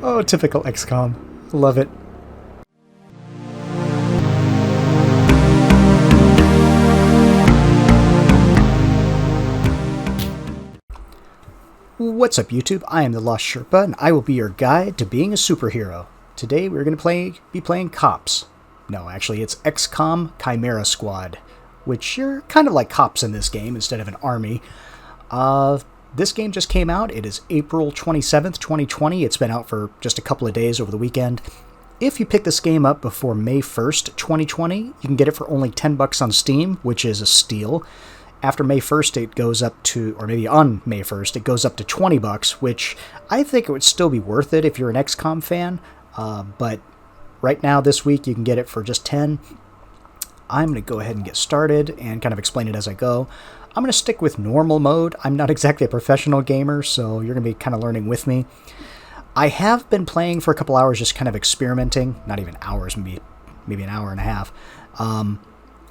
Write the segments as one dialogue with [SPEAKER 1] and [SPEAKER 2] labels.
[SPEAKER 1] Oh, typical XCOM. Love it. What's up, YouTube? I am the Lost Sherpa, and I will be your guide to being a superhero. Today, we're going to be playing cops. No, actually, it's Xcom Chimera Squad, which you're kind of like cops in this game instead of an army. This game just came out. It is April 27th, 2020. It's been out for just a couple of days over the weekend. If you pick this game up before May 1st, 2020, you can get it for only $10 on Steam, which is a steal. After May 1st, it goes up to, or maybe on May 1st, it goes up to $20, which I think it would still be worth it if you're an XCOM fan. But right now, this week, you can get it for just $10. I'm going to go ahead and get started and kind of explain it as I go. I'm going to stick with normal mode. I'm not exactly a professional gamer, so you're going to be kind of learning with me. I have been playing for a couple hours, just kind of experimenting. Not even hours, maybe an hour and a half. I'm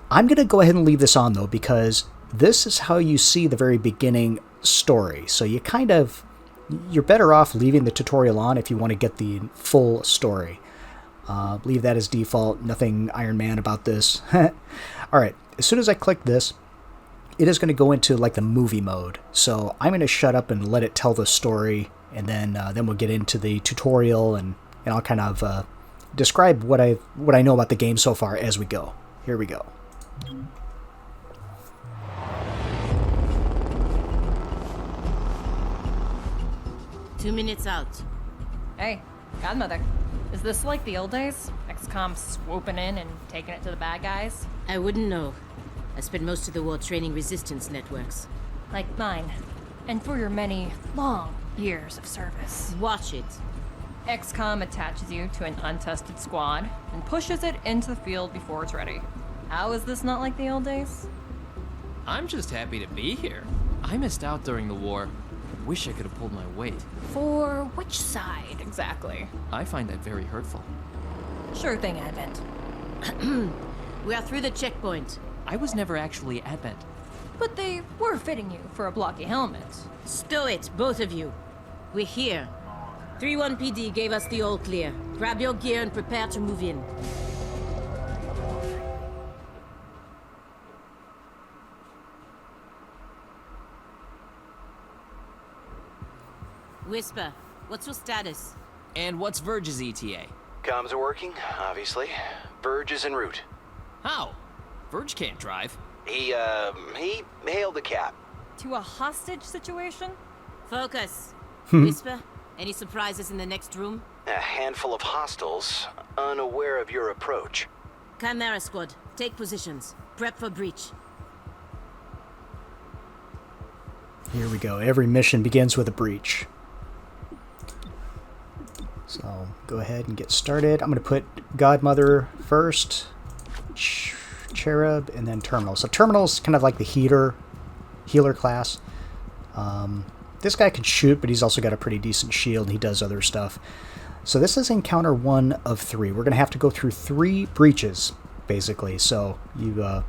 [SPEAKER 1] going to go ahead and leave this on, though, because this is how you see the very beginning story. So you're better off leaving the tutorial on if you want to get the full story. Leave that as default. Nothing Iron Man about this. Alright, as soon as I click this, it is going to go into like the movie mode. So I'm going to shut up and let it tell the story, and then we'll get into the tutorial, and I'll kind of describe what I know about the game so far as we go. Here we go.
[SPEAKER 2] Two minutes out.
[SPEAKER 3] Hey, Godmother. Is this like the old days? XCOM swooping in and taking it to the bad guys?
[SPEAKER 2] I wouldn't know. I spent most of the war training resistance networks.
[SPEAKER 3] Like mine. And for your many, long years of service.
[SPEAKER 2] Watch it.
[SPEAKER 3] XCOM attaches you to an untested squad and pushes it into the field before it's ready. How is this not like the old days?
[SPEAKER 4] I'm just happy to be here. I missed out during the war. Wish I could have pulled my weight.
[SPEAKER 3] For which side, exactly?
[SPEAKER 4] I find that very hurtful.
[SPEAKER 3] Sure thing, Advent.
[SPEAKER 2] We are through the checkpoint.
[SPEAKER 4] I was never actually Advent.
[SPEAKER 3] But they were fitting you for a blocky helmet.
[SPEAKER 2] Stow it, both of you. We're here. 3-1 PD gave us the all clear. Grab your gear and prepare to move in. Whisper, what's your status?
[SPEAKER 4] And what's Verge's ETA?
[SPEAKER 5] Comms are working, obviously. Verge is en route.
[SPEAKER 4] How? Verge can't drive.
[SPEAKER 5] He hailed the cap.
[SPEAKER 3] To a hostage situation?
[SPEAKER 2] Focus. Whisper, any surprises in the next room?
[SPEAKER 5] A handful of hostiles, unaware of your approach.
[SPEAKER 2] Chimera Squad, take positions. Prep for breach.
[SPEAKER 1] Here we go. Every mission begins with a breach. So go ahead and get started. I'm going to put Godmother first, Cherub, and then Terminal. So Terminal's kind of like the healer class. This guy can shoot, but he's also got a pretty decent shield, and he does other stuff. So this is encounter 1 of 3. We're going to have to go through 3 breaches, basically. So you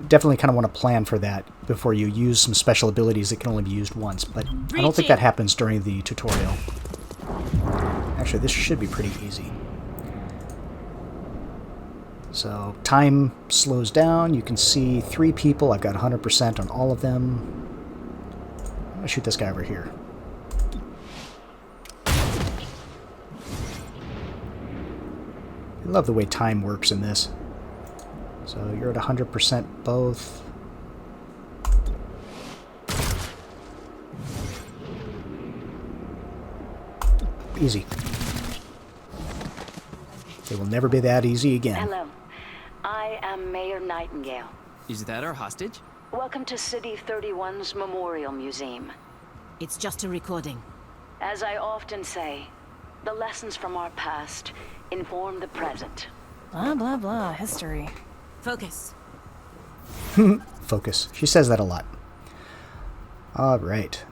[SPEAKER 1] definitely kind of want to plan for that before you use some special abilities that can only be used once. But I don't think that happens during the tutorial. Actually, this should be pretty easy. So time slows down. You can see 3 people. I've got 100% on all of them. I'm going to shoot this guy over here. I love the way time works in this. So you're at 100% both. Easy. It will never be that easy again.
[SPEAKER 6] Hello. I am Mayor Nightingale.
[SPEAKER 4] Is that our hostage?
[SPEAKER 6] Welcome to City 31's Memorial Museum.
[SPEAKER 2] It's just a recording.
[SPEAKER 6] As I often say, the lessons from our past inform the present.
[SPEAKER 3] Blah, blah, blah. History.
[SPEAKER 2] Focus.
[SPEAKER 1] Focus. She says that a lot. Alright.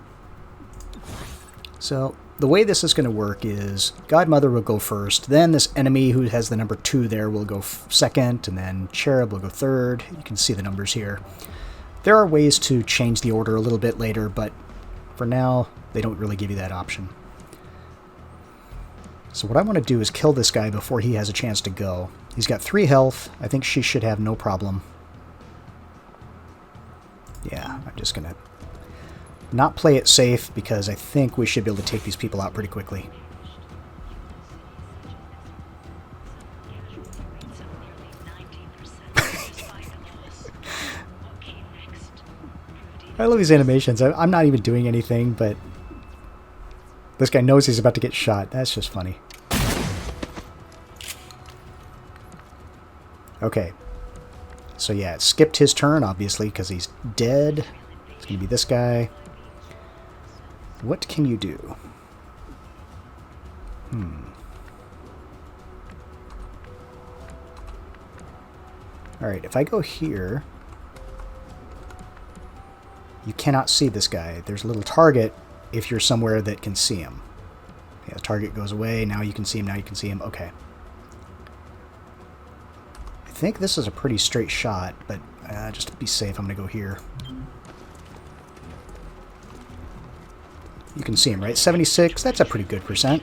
[SPEAKER 1] So, the way this is going to work is Godmother will go first, then this enemy who has the number 2 there will go second, and then Cherub will go third. You can see the numbers here. There are ways to change the order a little bit later, but for now, they don't really give you that option. So what I want to do is kill this guy before he has a chance to go. He's got 3 health. I think she should have no problem. Yeah, I'm just going to not play it safe because I think we should be able to take these people out pretty quickly. I love these animations. I'm not even doing anything, but this guy knows he's about to get shot. That's just funny. Okay. So yeah, it skipped his turn, obviously, because he's dead. It's going to be this guy. What can you do? Alright, if I go here, you cannot see this guy. There's a little target if you're somewhere that can see him. Yeah, the target goes away. Now you can see him. Now you can see him. Okay. I think this is a pretty straight shot, but just to be safe, I'm going to go here. You can see him, right? 76. That's a pretty good percent.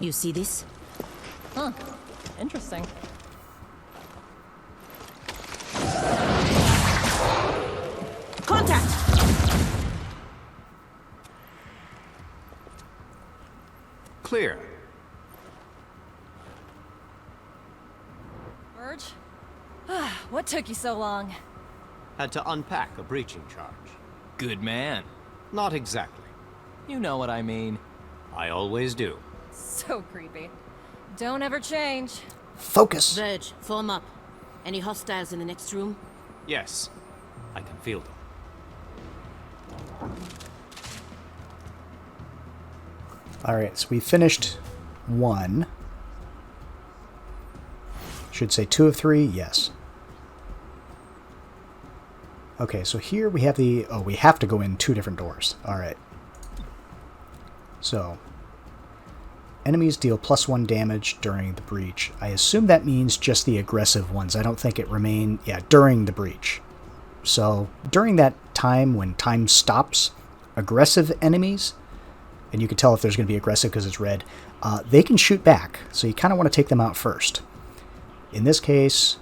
[SPEAKER 2] You see this?
[SPEAKER 3] Huh. Interesting.
[SPEAKER 2] Contact!
[SPEAKER 5] Clear.
[SPEAKER 3] Burge? What took you so long?
[SPEAKER 7] Had to unpack a breaching charge.
[SPEAKER 4] Good man.
[SPEAKER 7] Not exactly.
[SPEAKER 4] You know what I mean.
[SPEAKER 7] I always do.
[SPEAKER 3] So creepy. Don't ever change.
[SPEAKER 1] Focus!
[SPEAKER 2] Verge, form up. Any hostiles in the next room?
[SPEAKER 7] Yes, I can feel them.
[SPEAKER 1] Alright, so we finished 1. Should say 2 of 3, yes. Okay, so here we have the... Oh, we have to go in 2 different doors. Alright. So, enemies deal +1 damage during the breach. I assume that means just the aggressive ones. I don't think it remain... Yeah, during the breach. So, during that time when time stops, aggressive enemies, and you can tell if there's going to be aggressive because it's red, they can shoot back. So you kind of want to take them out first. In this case,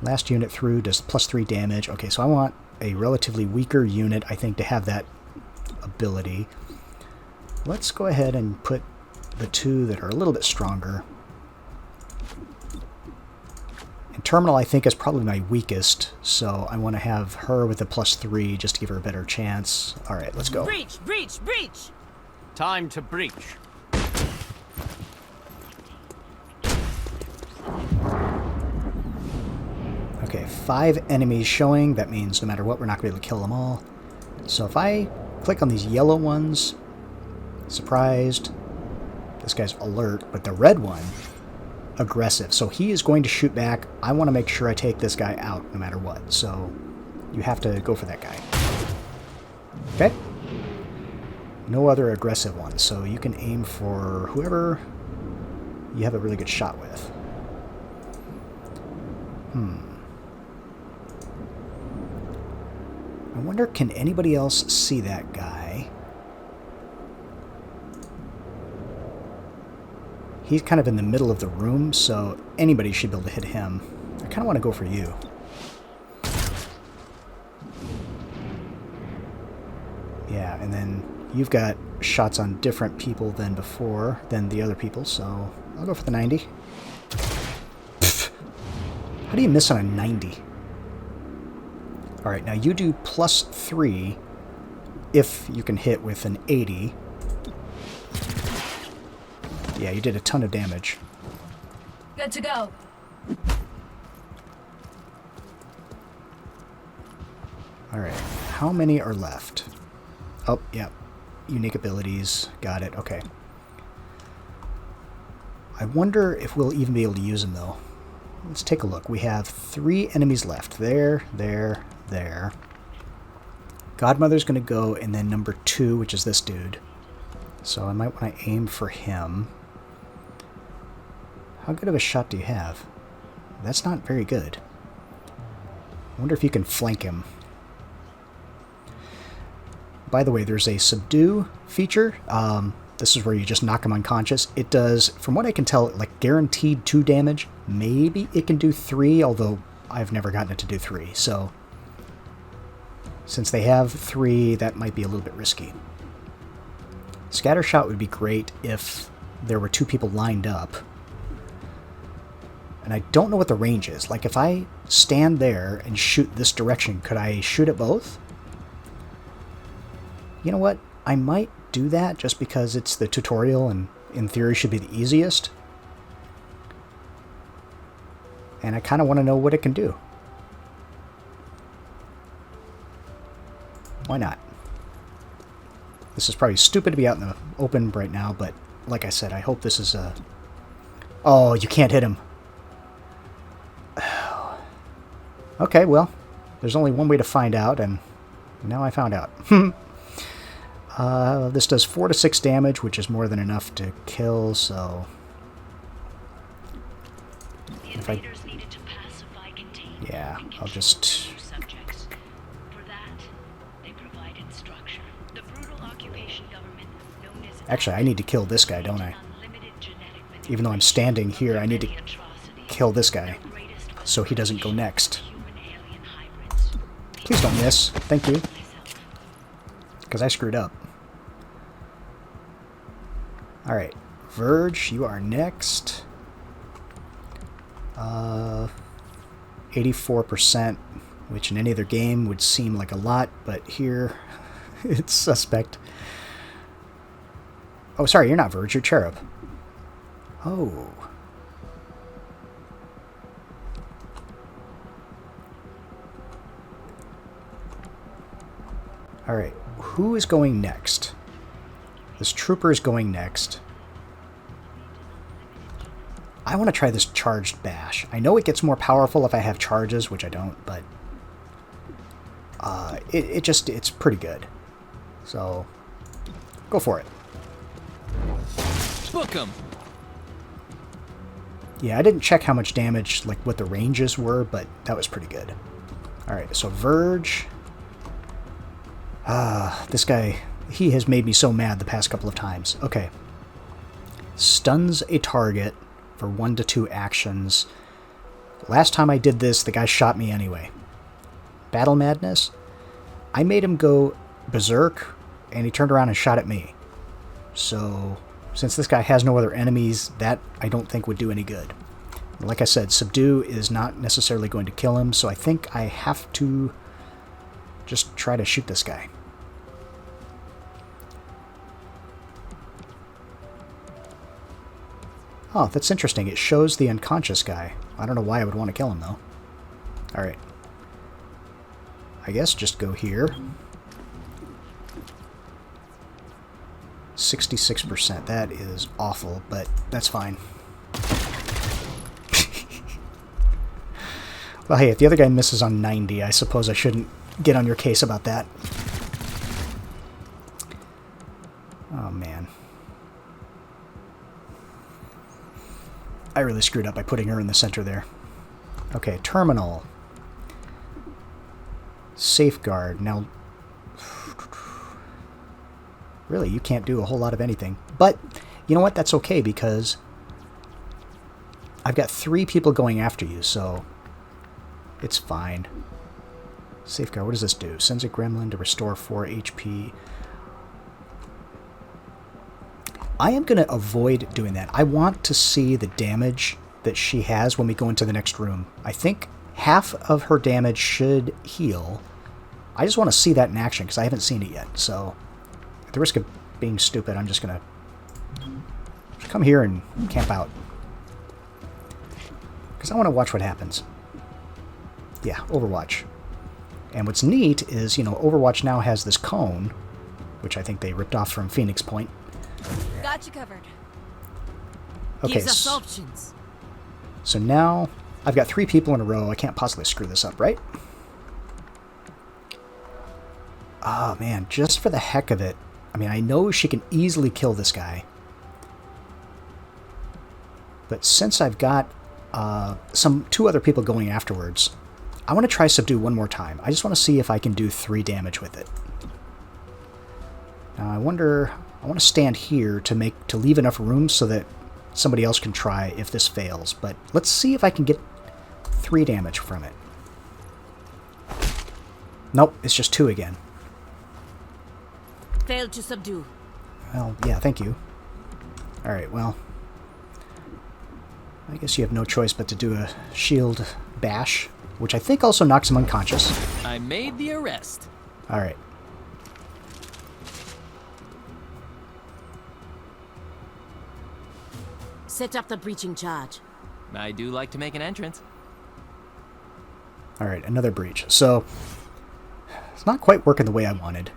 [SPEAKER 1] last unit through does +3 damage. Okay, so I want a relatively weaker unit, I think, to have that ability. Let's go ahead and put the 2 that are a little bit stronger. And Terminal, I think, is probably my weakest, so I want to have her with a +3 just to give her a better chance. Alright, let's go.
[SPEAKER 2] Breach! Breach! Breach!
[SPEAKER 7] Time to breach.
[SPEAKER 1] Okay, 5 enemies showing. That means no matter what, we're not going to be able to kill them all. So if I click on these yellow ones, surprised, this guy's alert, but the red one, aggressive. So he is going to shoot back. I want to make sure I take this guy out no matter what. So you have to go for that guy. Okay? No other aggressive ones, so you can aim for whoever you have a really good shot with. I wonder, can anybody else see that guy? He's kind of in the middle of the room, so anybody should be able to hit him. I kind of want to go for you. Yeah, and then you've got shots on different people than before, than the other people, so I'll go for the 90. Pfft. How do you miss on a 90? Alright, now you do +3 if you can hit with an 80. Yeah, you did a ton of damage.
[SPEAKER 3] Good to go.
[SPEAKER 1] Alright, how many are left? Oh, yeah. Unique abilities. Got it. Okay. I wonder if we'll even be able to use them, though. Let's take a look. We have 3 enemies left. There, there, there. Godmother's going to go, and then number 2, which is this dude. So I might want to aim for him. How good of a shot do you have? That's not very good. I wonder if you can flank him. by the way, there's a subdue feature. This is where you just knock them unconscious. It does, from what I can tell, like guaranteed 2 damage. Maybe it can do 3, although I've never gotten it to do 3. So since they have 3, that might be a little bit risky. Scatter shot would be great if there were 2 people lined up. And I don't know what the range is. Like, if I stand there and shoot this direction, could I shoot at both? You know what? I might do that just because it's the tutorial and in theory should be the easiest. And I kind of want to know what it can do. Why not? This is probably stupid to be out in the open right now, but like I said, I hope this is a... Oh, you can't hit him. Okay, well, there's only one way to find out, and now I found out. This does 4 to 6 damage, which is more than enough to kill, so... If I... Yeah, I'll just... Actually, I need to kill this guy, don't I? Even though I'm standing here, I need to kill this guy so he doesn't go next. Please don't miss. Thank you. Because I screwed up. Alright. Verge, you are next. 84%, which in any other game would seem like a lot, but here it's suspect. Oh, sorry, you're not Verge, you're Cherub. Oh. Alright, who is going next? This trooper is going next. I want to try this charged bash. I know it gets more powerful if I have charges, which I don't, but it's pretty good. So, go for it.
[SPEAKER 4] Book 'em.
[SPEAKER 1] Yeah, I didn't check how much damage, like what the ranges were, but that was pretty good. Alright, so Verge. This guy, he has made me so mad the past couple of times. Okay. Stuns a target for 1 to 2 actions. Last time I did this, the guy shot me anyway. Battle Madness. I made him go berserk, and he turned around and shot at me. So, since this guy has no other enemies, that I don't think would do any good. Like I said, Subdue is not necessarily going to kill him, so I think I have to just try to shoot this guy. Oh, that's interesting. It shows the unconscious guy. I don't know why I would want to kill him, though. Alright. I guess just go here. 66%. That is awful, but that's fine. Well, hey, if the other guy misses on 90, I suppose I shouldn't get on your case about that. Oh, man. I really screwed up by putting her in the center there. Okay, terminal. Safeguard. Now, really, you can't do a whole lot of anything. But, you know what? That's okay, because I've got 3 people going after you, so it's fine. Safeguard, what does this do? Sends a gremlin to restore 4 HP. I am going to avoid doing that. I want to see the damage that she has when we go into the next room. I think half of her damage should heal. I just want to see that in action because I haven't seen it yet. So, at the risk of being stupid, I'm just going to come here and camp out. Because I want to watch what happens. Yeah, Overwatch. And what's neat is, you know, Overwatch now has this cone, which I think they ripped off from Phoenix Point.
[SPEAKER 2] Got you covered.
[SPEAKER 1] Okay,
[SPEAKER 2] Gives us options.
[SPEAKER 1] So now I've got 3 people in a row. I can't possibly screw this up, right? Oh, man, just for the heck of it. I mean, I know she can easily kill this guy. But since I've got 2 other people going afterwards, I want to try Subdue one more time. I just want to see if I can do 3 damage with it. Now I wonder, I want to stand here to leave enough room so that somebody else can try if this fails. But let's see if I can get 3 damage from it. Nope, it's just 2 again.
[SPEAKER 2] Failed to subdue.
[SPEAKER 1] Well, yeah, thank you. Alright, well, I guess you have no choice but to do a shield bash, which I think also knocks him unconscious.
[SPEAKER 4] I made the arrest.
[SPEAKER 1] Alright.
[SPEAKER 2] Set up the breaching charge.
[SPEAKER 4] I do like to make an entrance.
[SPEAKER 1] Alright, another breach. So, it's not quite working the way I wanted.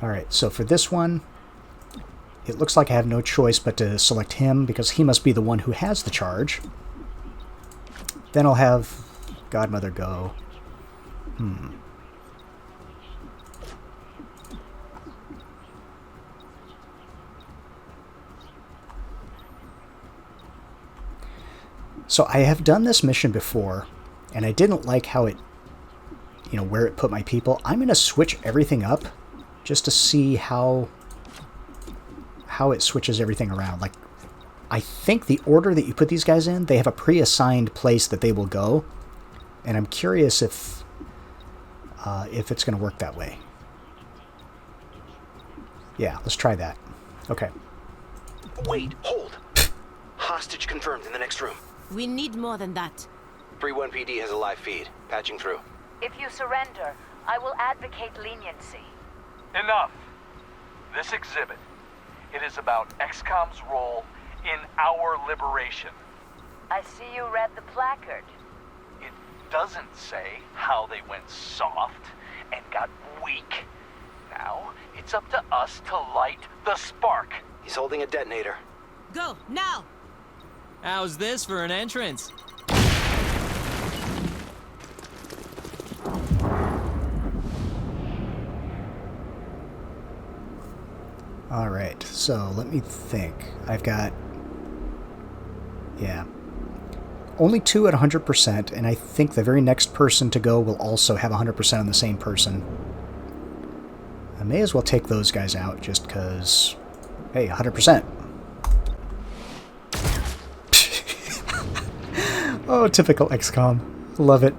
[SPEAKER 1] Alright, so for this one, it looks like I have no choice but to select him because he must be the one who has the charge. Then I'll have Godmother go. So I have done this mission before, and I didn't like how it, where it put my people. I'm going to switch everything up just to see how it switches everything around. Like, I think the order that you put these guys in, they have a pre-assigned place that they will go, and I'm curious if it's going to work that way. Yeah, let's try that. Okay.
[SPEAKER 5] Wait, hold. Hostage confirmed in the next room.
[SPEAKER 2] We need more than that.
[SPEAKER 5] 3-1 PD has a live feed. Patching through.
[SPEAKER 8] If you surrender, I will advocate leniency.
[SPEAKER 9] Enough. This exhibit, it is about Xcom's role in our liberation.
[SPEAKER 8] I see you read the placard.
[SPEAKER 9] It doesn't say how they went soft and got weak. Now, it's up to us to light the spark.
[SPEAKER 5] He's holding a detonator.
[SPEAKER 2] Go, now!
[SPEAKER 4] How's this for an entrance?
[SPEAKER 1] Alright, so let me think. I've got... Yeah. Only 2 at 100%, and I think the very next person to go will also have 100% on the same person. I may as well take those guys out, just because... Hey, 100%. Oh, typical XCOM. Love it.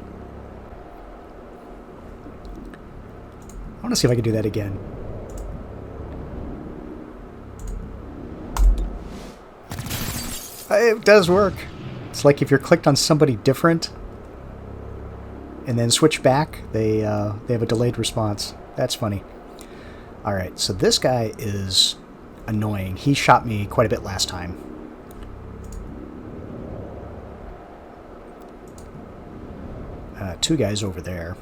[SPEAKER 1] I want to see if I can do that again. It does work. It's like if you're clicked on somebody different and then switch back, they have a delayed response. That's funny. Alright, so this guy is annoying. He shot me quite a bit last time. Two guys over there.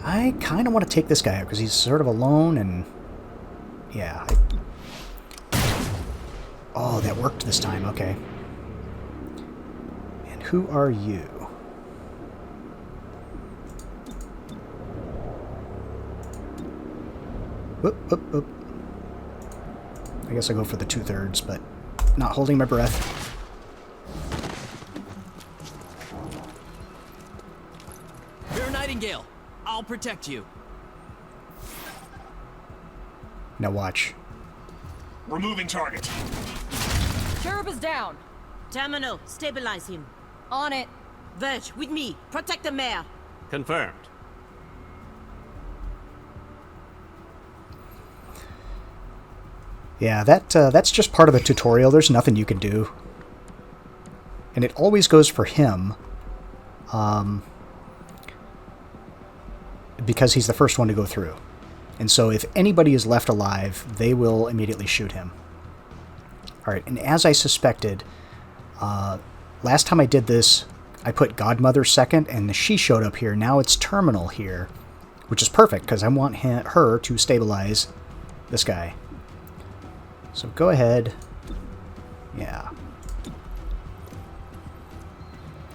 [SPEAKER 1] I kind of want to take this guy out because he's sort of alone and... Yeah. Oh, that worked this time. Okay. And who are you? Whoop, whoop, whoop. I guess I'll go for the 2/3, but not holding my breath.
[SPEAKER 4] You're Nightingale. I'll protect you.
[SPEAKER 1] Now watch.
[SPEAKER 9] Removing target.
[SPEAKER 3] Cherub is down.
[SPEAKER 2] Terminal, stabilize him.
[SPEAKER 3] On it.
[SPEAKER 2] Verge, with me. Protect the mayor.
[SPEAKER 7] Confirmed.
[SPEAKER 1] Yeah, that's just part of the tutorial. There's nothing you can do. And it always goes for him. Because he's the first one to go through. And so if anybody is left alive, they will immediately shoot him. Alright, and as I suspected, last time I did this, I put Godmother second, and she showed up here. Now it's Terminal here, which is perfect, because I want her to stabilize this guy. So go ahead. Yeah.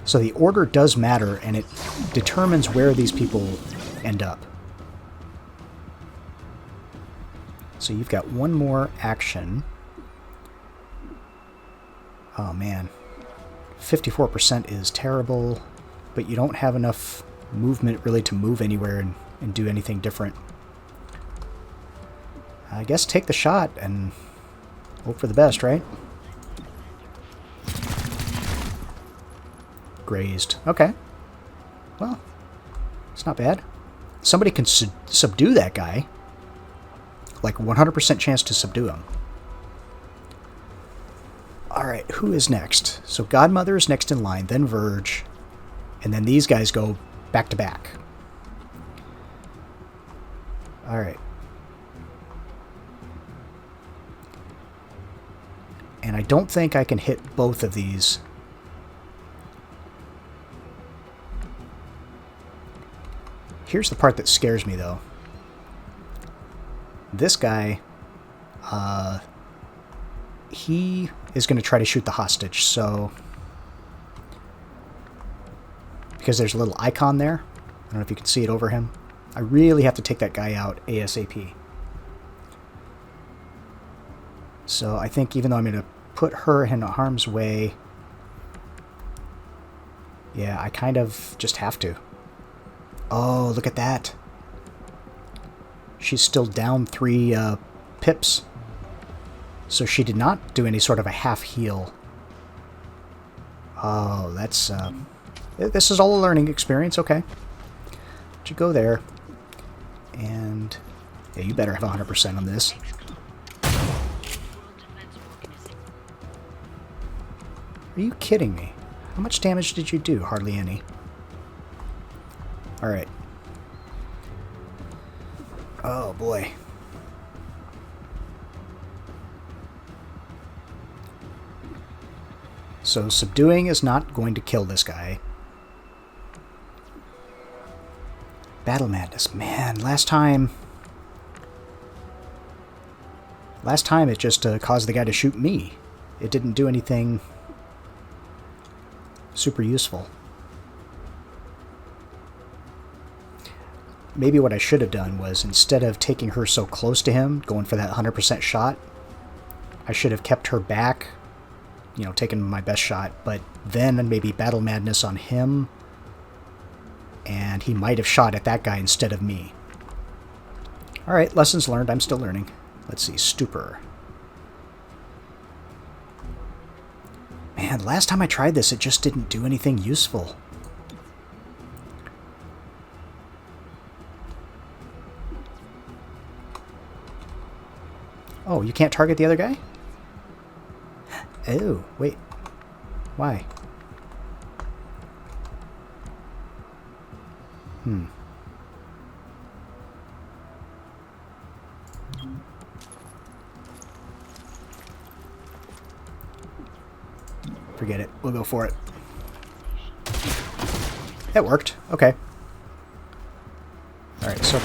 [SPEAKER 1] So the order does matter, and it determines where these people end up. So you've got one more action. Oh man. 54% is terrible, but you don't have enough movement really to move anywhere and do anything different. I guess take the shot and hope for the best, right? Grazed. Okay. Well, it's not bad. Somebody can subdue that guy. Like 100% chance to subdue him. Alright, who is next? So Godmother is next in line, then Verge, and then these guys go back to back. Alright. And I don't think I can hit both of these. Here's the part that scares me, though. This guy, he is going to try to shoot the hostage, so... Because there's a little icon there. I don't know if you can see it over him. I really have to take that guy out ASAP. So I think even though I'm going to put her in harm's way, yeah, I kind of just have to. Oh, look at that. She's still down 3 pips. So she did not do any sort of a half heal. Oh, that's... this is all a learning experience, okay. But you go there. And... yeah, you better have 100% on this. Are you kidding me? How much damage did you do? Hardly any. Alright. Oh, boy. So, subduing is not going to kill this guy. Battle Madness. Man, last time it just caused the guy to shoot me. It didn't do anything super useful. Maybe what I should have done was, instead of taking her so close to him, going for that 100% shot, I should have kept her back, you know, taken my best shot, but then maybe Battle Madness on him, and he might have shot at that guy instead of me. Alright, lessons learned. I'm still learning. Let's see, Stupor. Man, last time I tried this, it just didn't do anything useful. Oh, you can't target the other guy? Oh, wait. Why? Forget it. We'll go for it. That worked. Okay. Alright, so...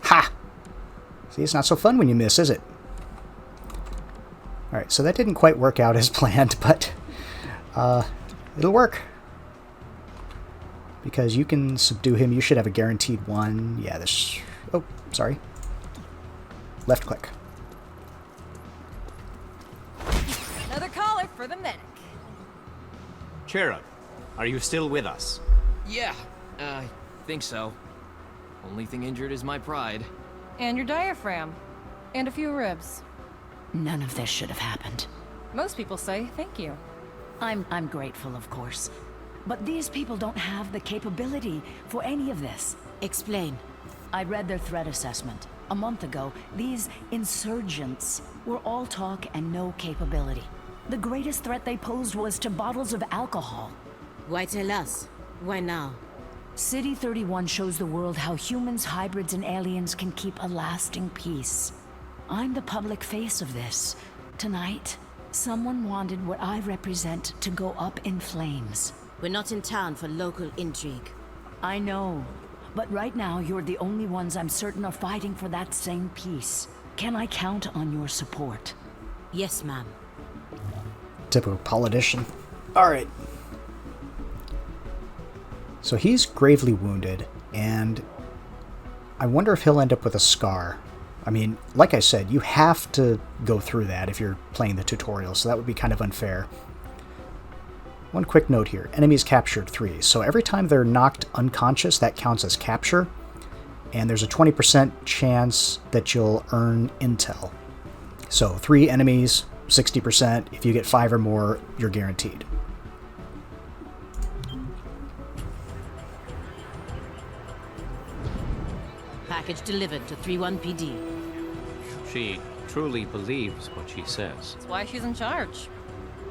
[SPEAKER 1] ha! See, it's not so fun when you miss, is it? Alright, so that didn't quite work out as planned, but... it'll work. Because you can subdue him. You should have a guaranteed 1. Yeah, this... oh, sorry. Left click.
[SPEAKER 3] Another caller for the medic.
[SPEAKER 7] Cherub, are you still with us?
[SPEAKER 4] Yeah, I think so. Only thing injured is my pride.
[SPEAKER 3] And your diaphragm. And a few ribs.
[SPEAKER 6] None of this should have happened.
[SPEAKER 3] Most people say thank you.
[SPEAKER 6] I'm grateful, of course. But these people don't have the capability for any of this.
[SPEAKER 2] Explain.
[SPEAKER 6] I read their threat assessment. A month ago, these insurgents were all talk and no capability. The greatest threat they posed was to bottles of alcohol.
[SPEAKER 2] Why tell us? Why now?
[SPEAKER 6] City 31 shows the world how humans, hybrids, and aliens can keep a lasting peace. I'm the public face of this. Tonight, someone wanted what I represent to go up in flames.
[SPEAKER 2] We're not in town for local intrigue.
[SPEAKER 6] I know, but right now you're the only ones I'm certain are fighting for that same peace. Can I count on your support?
[SPEAKER 2] Yes, ma'am.
[SPEAKER 1] Typical politician. Alright. So he's gravely wounded, and I wonder if he'll end up with a scar. I mean, like I said, you have to go through that if you're playing the tutorial, so that would be kind of unfair. one quick note here. Enemies captured 3. So every time they're knocked unconscious, that counts as capture. And there's a 20% chance that you'll earn intel. So 3 enemies, 60%. If you get 5 or more, you're guaranteed.
[SPEAKER 2] Package delivered to 31 PD.
[SPEAKER 7] She truly believes what she says.
[SPEAKER 3] That's why she's in charge.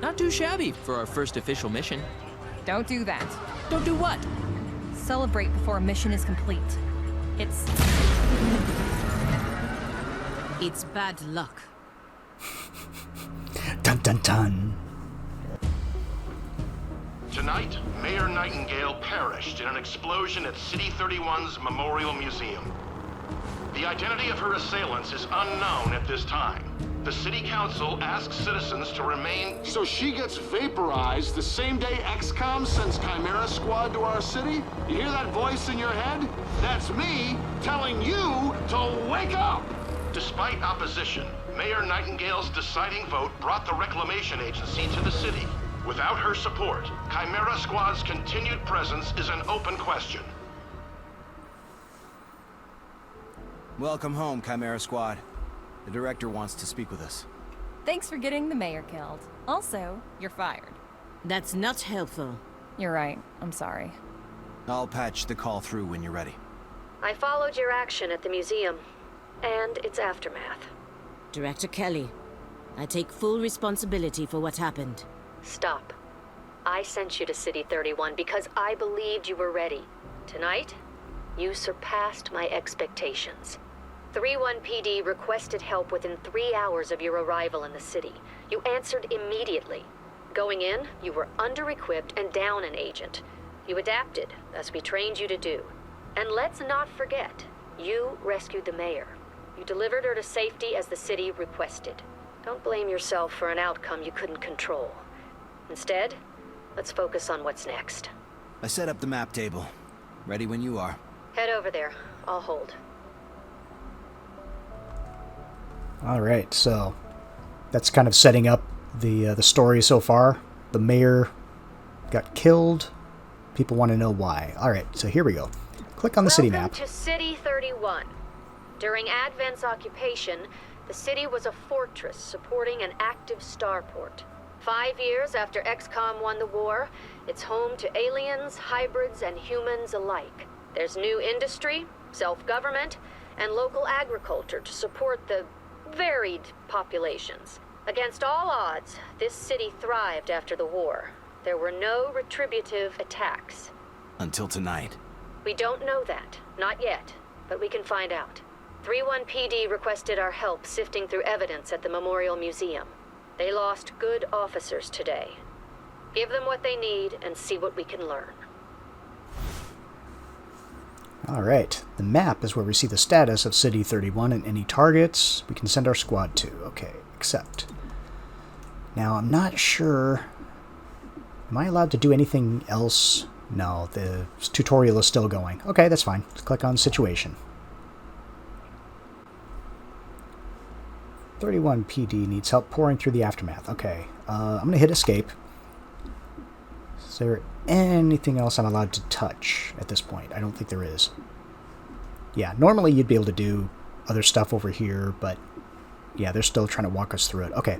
[SPEAKER 4] Not too shabby for our first official mission.
[SPEAKER 3] Don't do that.
[SPEAKER 4] Don't do what?
[SPEAKER 3] Celebrate before a mission is complete. It's
[SPEAKER 2] bad luck.
[SPEAKER 1] Dun dun dun.
[SPEAKER 10] Tonight, Mayor Nightingale perished in an explosion at City 31's Memorial Museum. The identity of her assailants is unknown at this time. The City Council asks citizens to remain...
[SPEAKER 11] So she gets vaporized the same day Xcom sends Chimera Squad to our city? You hear that voice in your head? That's me telling you to wake up!
[SPEAKER 10] Despite opposition, Mayor Nightingale's deciding vote brought the Reclamation Agency to the city. Without her support, Chimera Squad's continued presence is an open question.
[SPEAKER 12] Welcome home, Chimera Squad. The director wants to speak with us.
[SPEAKER 3] thanks for getting the mayor killed. Also, you're fired.
[SPEAKER 2] That's not helpful.
[SPEAKER 3] You're right. I'm sorry.
[SPEAKER 12] I'll patch the call through when you're ready.
[SPEAKER 8] I followed your action at the museum and its aftermath.
[SPEAKER 2] Director Kelly, I take full responsibility for what happened.
[SPEAKER 8] Stop. I sent you to City 31 because I believed you were ready. Tonight, you surpassed my expectations. 31 PD requested help within 3 hours of your arrival in the city. You answered immediately. Going in, you were under-equipped and down an agent. You adapted, as we trained you to do. And let's not forget, you rescued the mayor. You delivered her to safety as the city requested. Don't blame yourself for an outcome you couldn't control. Instead, let's focus on what's next.
[SPEAKER 12] I set up the map table. Ready when you are.
[SPEAKER 8] Head over there. I'll hold.
[SPEAKER 1] Alright, so that's kind of setting up the story so far. The mayor got killed. People want to know why. Alright, so here we go. Click on the city map.
[SPEAKER 8] Welcome to City 31. During Advent's occupation, the city was a fortress supporting an active starport. 5 years after Xcom won the war, it's home to aliens, hybrids, and humans alike. There's new industry, self-government, and local agriculture to support the varied populations. Against all odds, this city thrived after the war. There were no retributive attacks.
[SPEAKER 12] Until tonight.
[SPEAKER 8] We don't know that. Not yet. But we can find out. 31 PD requested our help sifting through evidence at the Memorial Museum. They lost good officers today. Give them what they need and see what we can learn.
[SPEAKER 1] Alright, the map is where we see the status of City 31 and any targets we can send our squad to. Okay, accept. Now, I'm not sure... Am I allowed to do anything else? No, the tutorial is still going. Okay, that's fine. Let's click on Situation. 31 PD needs help pouring through the aftermath. Okay, I'm going to hit Escape. Is there anything else I'm allowed to touch at this point? I don't think there is. Yeah, normally you'd be able to do other stuff over here, but yeah, they're still trying to walk us through it. Okay,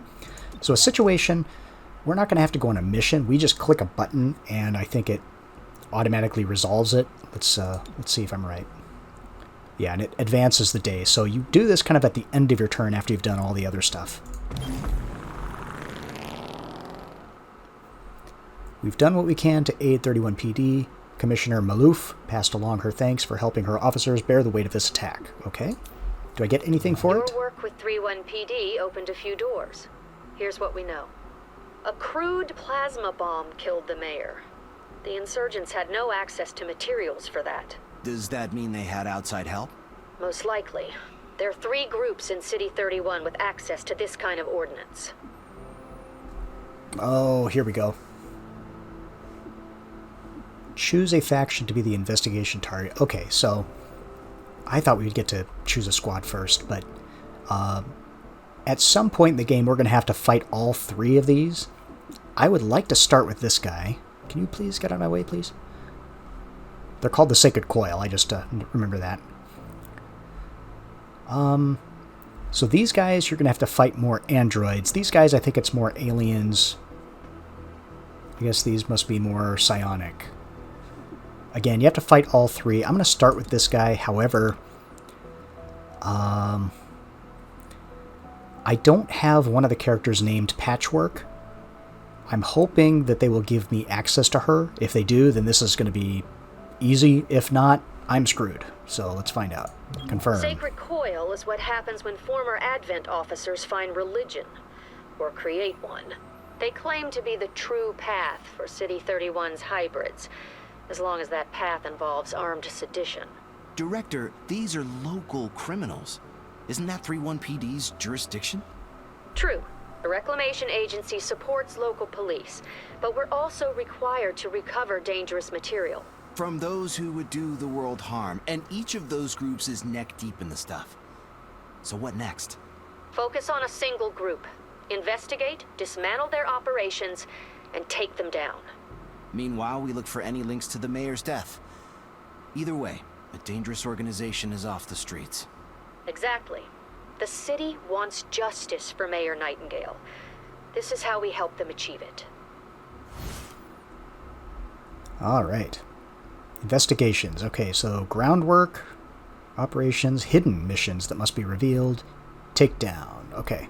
[SPEAKER 1] so a situation, we're not going to have to go on a mission. We just click a button, and I think it automatically resolves it. Let's see if I'm right. Yeah, and it advances the day. So you do this kind of at the end of your turn after you've done all the other stuff. We've done what we can to aid 31 PD. Commissioner Malouf passed along her thanks for helping her officers bear the weight of this attack. Okay. Do I get anything for it?
[SPEAKER 8] Your work with 31 PD opened a few doors. Here's what we know. A crude plasma bomb killed the mayor. The insurgents had no access to materials for that.
[SPEAKER 12] Does that mean they had outside help?
[SPEAKER 8] Most likely. There are 3 groups in City 31 with access to this kind of ordnance.
[SPEAKER 1] Oh, here we go. Choose a faction to be the investigation target. Okay, so I thought we would get to choose a squad first, but at some point in the game we're going to have to fight all 3 of these. I would like to start with this guy. Can you please get out of my way, please? They're called the Sacred Coil. I just remember that. So these guys, you're going to have to fight more androids. These guys, I think it's more aliens. I guess these must be more psionic. Again, you have to fight all three. I'm going to start with this guy. However, I don't have one of the characters named Patchwork. I'm hoping that they will give me access to her. If they do, then this is going to be easy. If not, I'm screwed. So let's find out. Confirm.
[SPEAKER 8] Sacred Coil is what happens when former Advent officers find religion, or create one. They claim to be the true path for City 31's hybrids, as long as that path involves armed sedition.
[SPEAKER 12] Director, these are local criminals. Isn't that 31PD's jurisdiction?
[SPEAKER 8] True. The Reclamation Agency supports local police, but we're also required to recover dangerous material.
[SPEAKER 12] From those who would do the world harm, and each of those groups is neck deep in the stuff. So what next?
[SPEAKER 8] Focus on a single group. Investigate, dismantle their operations, and take them down.
[SPEAKER 12] Meanwhile, we look for any links to the mayor's death. Either way, a dangerous organization is off the streets.
[SPEAKER 8] Exactly. The city wants justice for Mayor Nightingale. This is how we help them achieve it.
[SPEAKER 1] All right. Investigations. Okay, so groundwork, operations, hidden missions that must be revealed, takedown. Okay.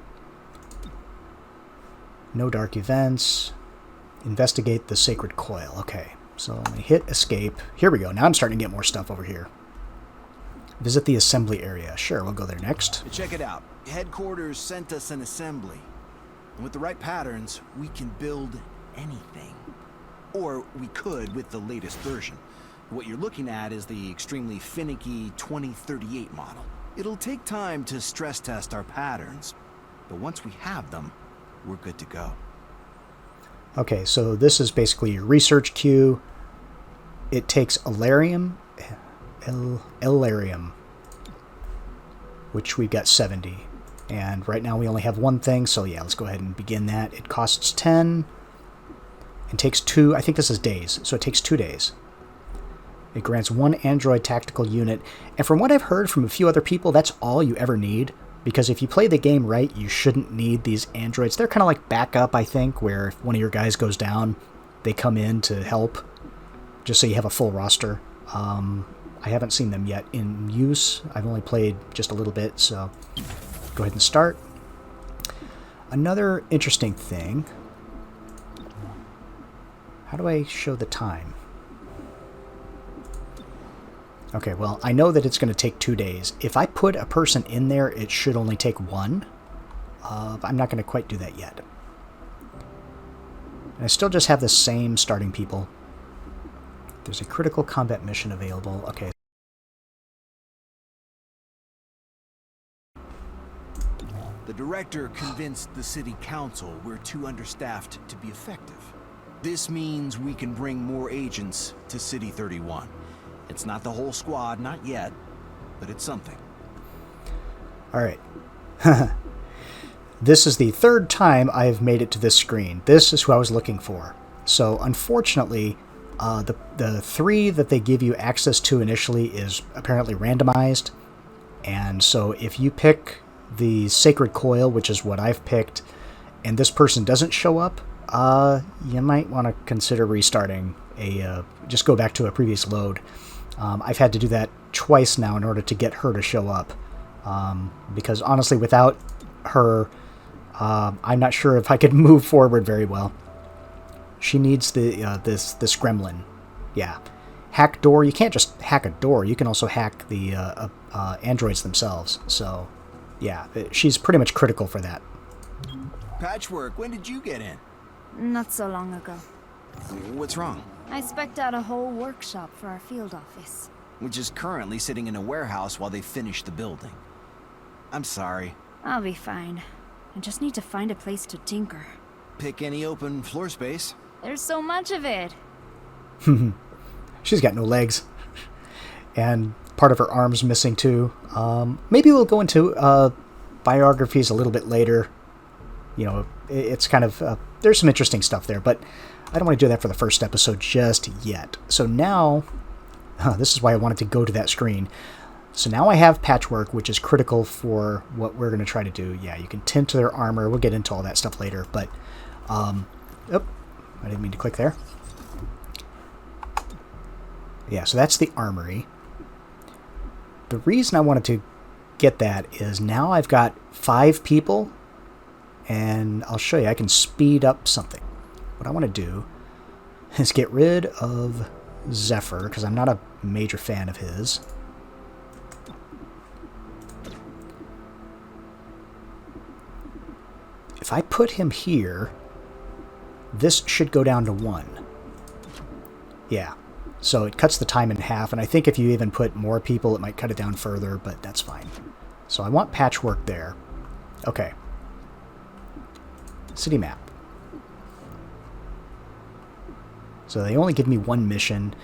[SPEAKER 1] No dark events. Investigate the Sacred Coil. Okay, so I'm going to hit escape. Here we go. Now I'm starting to get more stuff over here. Visit the assembly area. Sure, we'll go there next.
[SPEAKER 12] Check it out. Headquarters sent us an assembly. And with the right patterns, we can build anything. Or we could with the latest version. What you're looking at is the extremely finicky 2038 model. It'll take time to stress test our patterns, but once we have them, we're good to go.
[SPEAKER 1] Okay, so this is basically your research queue. It takes Elarium, which we've got 70. And right now we only have one thing, so yeah, let's go ahead and begin that. It costs 10 and takes 2, I think this is days, so it takes 2 days. It grants 1 android tactical unit, and from what I've heard from a few other people, that's all you ever need, because if you play the game right, you shouldn't need these androids. They're kind of like backup, I think, where if one of your guys goes down, they come in to help, just so you have a full roster. I haven't seen them yet in use. I've only played just a little bit, so go ahead and start. Another interesting thing. How do I show the time? Okay, well, I know that it's going to take 2 days. If I put a person in there, it should only take 1. I'm not going to quite do that yet. And I still just have the same starting people. There's a critical combat mission available. Okay.
[SPEAKER 12] The director convinced the city council we're too understaffed to be effective. This means we can bring more agents to City 31. It's not the whole squad, not yet, but it's something.
[SPEAKER 1] Alright. This is the 3rd time I've made it to this screen. This is who I was looking for. So, unfortunately, the 3 that they give you access to initially is apparently randomized. And so if you pick the Sacred Coil, which is what I've picked, and this person doesn't show up, you might want to consider restarting just go back to a previous load. I've had to do that twice now in order to get her to show up. Because honestly, without her, I'm not sure if I could move forward very well. She needs this gremlin. Yeah. Hack door. You can't just hack a door. You can also hack the androids themselves. So, yeah, she's pretty much critical for that.
[SPEAKER 12] Patchwork, when did you get in?
[SPEAKER 13] Not so long ago.
[SPEAKER 12] What's wrong?
[SPEAKER 13] I spec'd out a whole workshop for our field office.
[SPEAKER 12] Which is currently sitting in a warehouse while they finish the building. I'm sorry.
[SPEAKER 13] I'll be fine. I just need to find a place to tinker.
[SPEAKER 12] Pick any open floor space.
[SPEAKER 13] There's so much of it.
[SPEAKER 1] She's got no legs. And part of her arm's missing too. Maybe we'll go into biographies a little bit later. you know, it's kind of, there's some interesting stuff there, but I don't want to do that for the first episode just yet. So now, this is why I wanted to go to that screen. So now I have patchwork, which is critical for what we're going to try to do. Yeah, you can tint to their armor. We'll get into all that stuff later, but, I didn't mean to click there. Yeah, so that's the armory. The reason I wanted to get that is now I've got 5 people, and I'll show you, I can speed up something. What I want to do is get rid of Zephyr, because I'm not a major fan of his. If I put him here, this should go down to 1. Yeah. So it cuts the time in half, and I think if you even put more people, it might cut it down further, but that's fine. So I want patchwork there. Okay. City map. So they only give me 1 mission.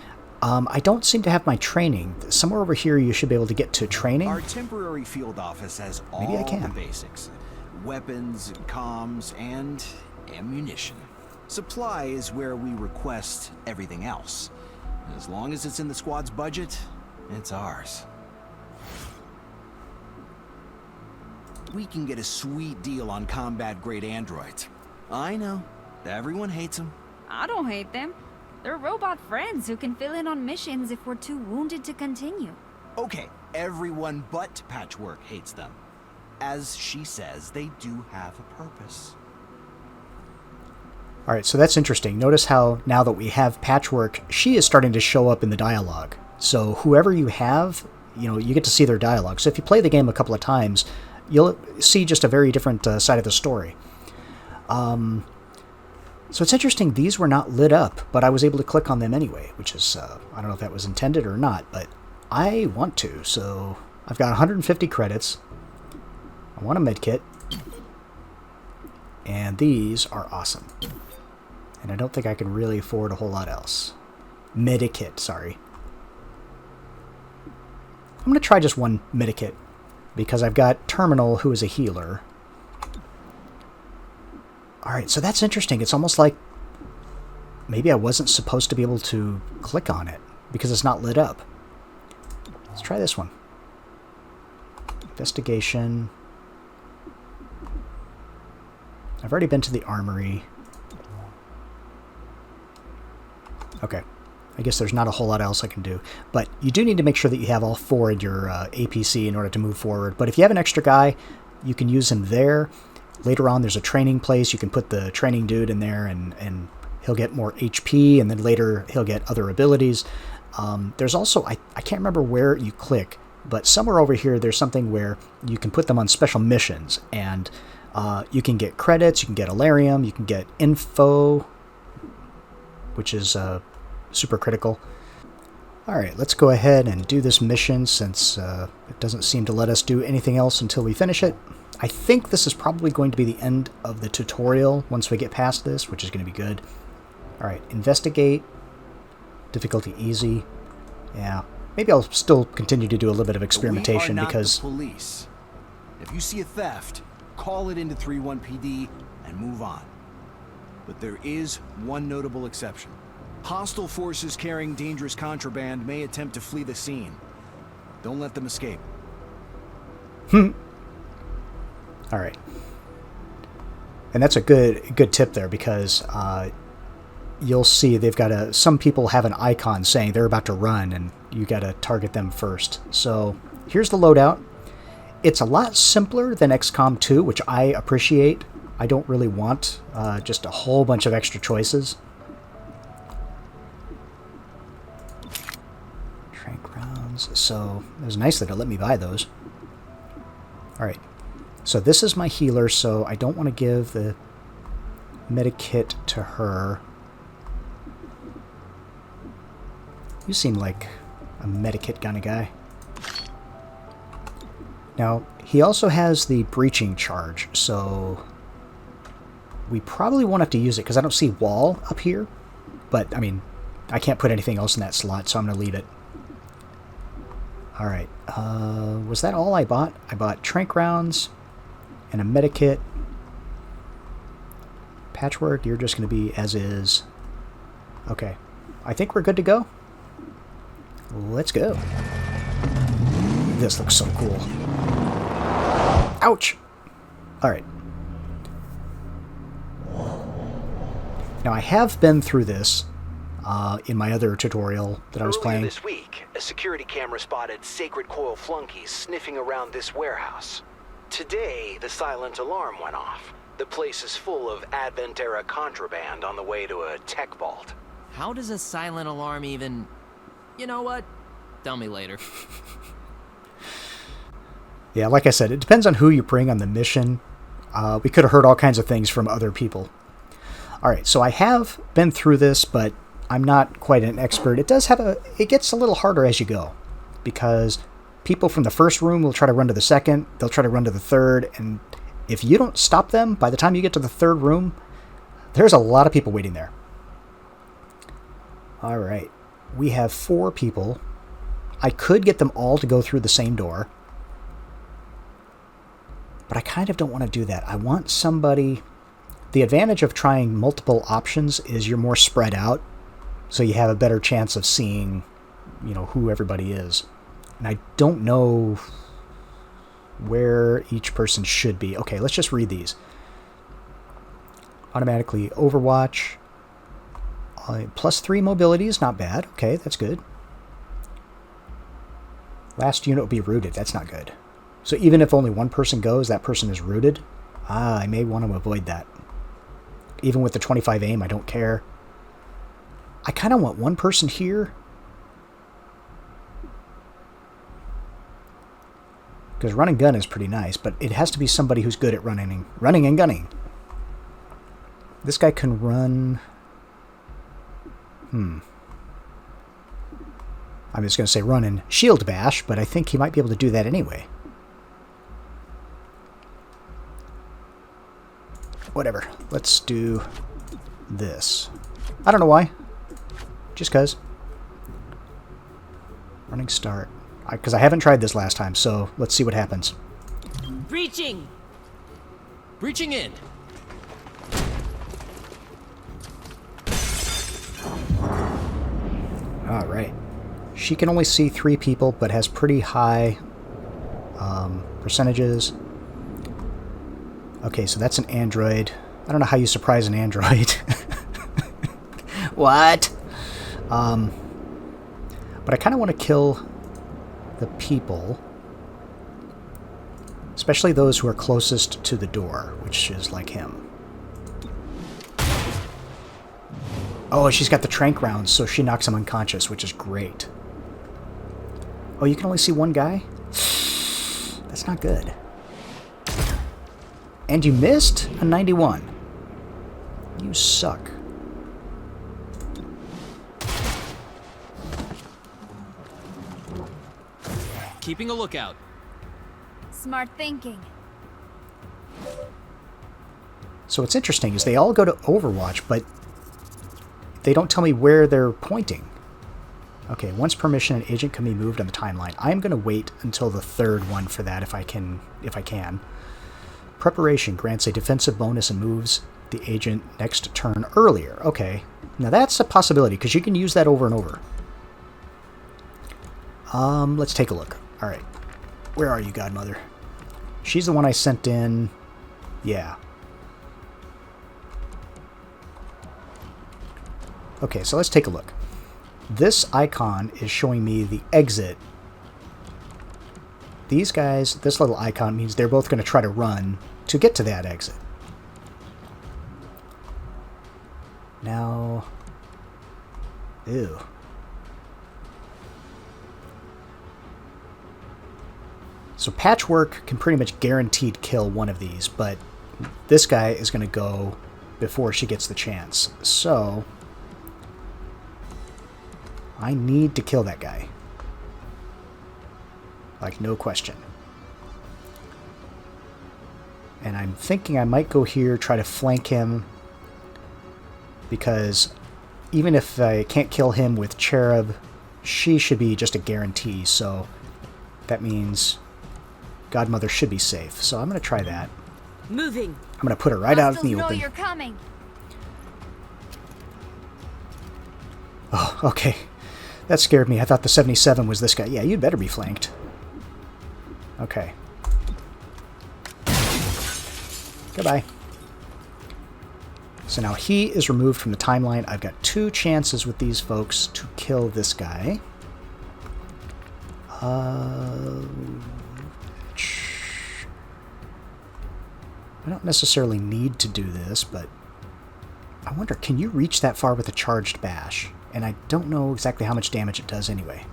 [SPEAKER 1] I don't seem to have my training. Somewhere over here you should be able to get to training.
[SPEAKER 12] Our temporary field office has all the basics. Weapons, comms, and ammunition. Supply is where we request everything else. As long as it's in the squad's budget, it's ours. We can get a sweet deal on combat-grade androids. I know. Everyone hates them.
[SPEAKER 13] I don't hate them. They're robot friends who can fill in on missions if we're too wounded to continue.
[SPEAKER 12] Okay, everyone but Patchwork hates them. As she says, they do have a purpose.
[SPEAKER 1] Alright, so that's interesting. Notice how now that we have Patchwork, she is starting to show up in the dialogue. So whoever you have, you know, you get to see their dialogue. So if you play the game a couple of times, you'll see just a very different side of the story. So it's interesting, these were not lit up, but I was able to click on them anyway, which is, I don't know if that was intended or not, but I want to. So I've got 150 credits. I want a medkit. And these are awesome. And I don't think I can really afford a whole lot else. Medikit, sorry. I'm going to try just one medikit, because I've got Terminal, who is a healer. Alright, so that's interesting. It's almost like maybe I wasn't supposed to be able to click on it, because it's not lit up. Let's try this one. Investigation. I've already been to the armory. Okay. I guess there's not a whole lot else I can do. But you do need to make sure that you have all 4 in your APC in order to move forward. But if you have an extra guy, you can use him there. Later on, there's a training place. You can put the training dude in there, and he'll get more HP, and then later he'll get other abilities. There's also, I can't remember where you click, but somewhere over here there's something where you can put them on special missions, and you can get credits, you can get Alarium, you can get info, which is super critical. Alright, let's go ahead and do this mission, since it doesn't seem to let us do anything else until we finish it. I think this is probably going to be the end of the tutorial once we get past this, which is going to be good. Alright, investigate. Difficulty easy. Yeah, maybe I'll still continue to do a little bit of experimentation,
[SPEAKER 12] we are not
[SPEAKER 1] because
[SPEAKER 12] the police. If you see a theft, call it into 3-1 PD and move on. But there is one notable exception. Hostile forces carrying dangerous contraband may attempt to flee the scene. Don't let them escape.
[SPEAKER 1] Alright. And that's a good tip there, because you'll see they've got some people have an icon saying they're about to run, and you got to target them first. So here's the loadout. It's a lot simpler than XCOM 2, which I appreciate. I don't really want just a whole bunch of extra choices. Trank rounds. So it was nice that it let me buy those. Alright. So this is my healer, so I don't want to give the medikit to her. You seem like a medikit kind of guy. Now, he also has the breaching charge, so we probably won't have to use it, because I don't see wall up here. But, I mean, I can't put anything else in that slot, so I'm going to leave it. Alright, was that all I bought? I bought trank rounds and a medikit. Patchwork, you're just going to be as is. Okay. I think we're good to go. Let's go. This looks so cool. Ouch! Alright. Now, I have been through this in my other tutorial that I was playing.
[SPEAKER 5] Earlier this week, a security camera spotted Sacred Coil flunkies sniffing around this warehouse. Today, the silent alarm went off. The place is full of Advent-era contraband on the way to a tech vault.
[SPEAKER 4] How does a silent alarm even... You know what? Tell me later.
[SPEAKER 1] Yeah, like I said, it depends on who you bring on the mission. We could have heard all kinds of things from other people. Alright, so I have been through this, but I'm not quite an expert. It gets a little harder as you go, because people from the first room will try to run to the second, they'll try to run to the third, and if you don't stop them, by the time you get to the third room, there's a lot of people waiting there. Alright, we have 4 people. I could get them all to go through the same door, but I kind of don't want to do that. I want somebody... The advantage of trying multiple options is you're more spread out, so you have a better chance of seeing, who everybody is. And I don't know where each person should be. Okay, let's just read these. Automatically Overwatch. +3 mobility is not bad. Okay, that's good. Last unit will be rooted. That's not good. So even if only one person goes, that person is rooted. I may want to avoid that. Even with the 25 aim, I don't care. I kind of want one person here. Because run and gun is pretty nice, but it has to be somebody who's good at running and gunning. This guy can run... I'm just going to say run and shield bash, but I think he might be able to do that anyway. Whatever. Let's do this. I don't know why. Just because. Running start. Because I haven't tried this last time, so let's see what happens.
[SPEAKER 2] Breaching!
[SPEAKER 4] Breaching in!
[SPEAKER 1] Alright. She can only see 3 people, but has pretty high percentages. Okay, so that's an android. I don't know how you surprise an android. What? But I kind of want to kill the people. Especially those who are closest to the door, which is like him. Oh, she's got the tranq rounds, so she knocks him unconscious, which is great. Oh, you can only see one guy? That's not good. And you missed a 91. You suck.
[SPEAKER 4] Keeping a lookout.
[SPEAKER 13] Smart thinking.
[SPEAKER 1] So what's interesting is they all go to Overwatch, but they don't tell me where they're pointing. Okay, once per mission, an agent can be moved on the timeline. I'm going to wait until the third one for that if I can. Preparation grants a defensive bonus and moves the agent next turn earlier. Okay, now that's a possibility because you can use that over and over. Let's take a look. All right, where are you, Godmother? She's the one I sent in. Yeah. Okay, so let's take a look. This icon is showing me the exit. These guys, this little icon means they're both going to try to run to get to that exit. Now... Ew. So Patchwork can pretty much guaranteed kill one of these, but this guy is going to go before she gets the chance. So... I need to kill that guy. Like, no question. And I'm thinking I might go here, try to flank him, because even if I can't kill him with Cherub, she should be just a guarantee, so that means Godmother should be safe. So I'm going to try that.
[SPEAKER 2] Moving.
[SPEAKER 1] I'm going to put her right out in the
[SPEAKER 13] Hostiles know
[SPEAKER 1] open.
[SPEAKER 13] you're coming.
[SPEAKER 1] Oh, okay. That scared me. I thought the 77 was this guy. Yeah, you'd better be flanked. Okay. Goodbye. So now he is removed from the timeline. I've got 2 chances with these folks to kill this guy. I don't necessarily need to do this, but I wonder, can you reach that far with a charged bash? And I don't know exactly how much damage it does anyway.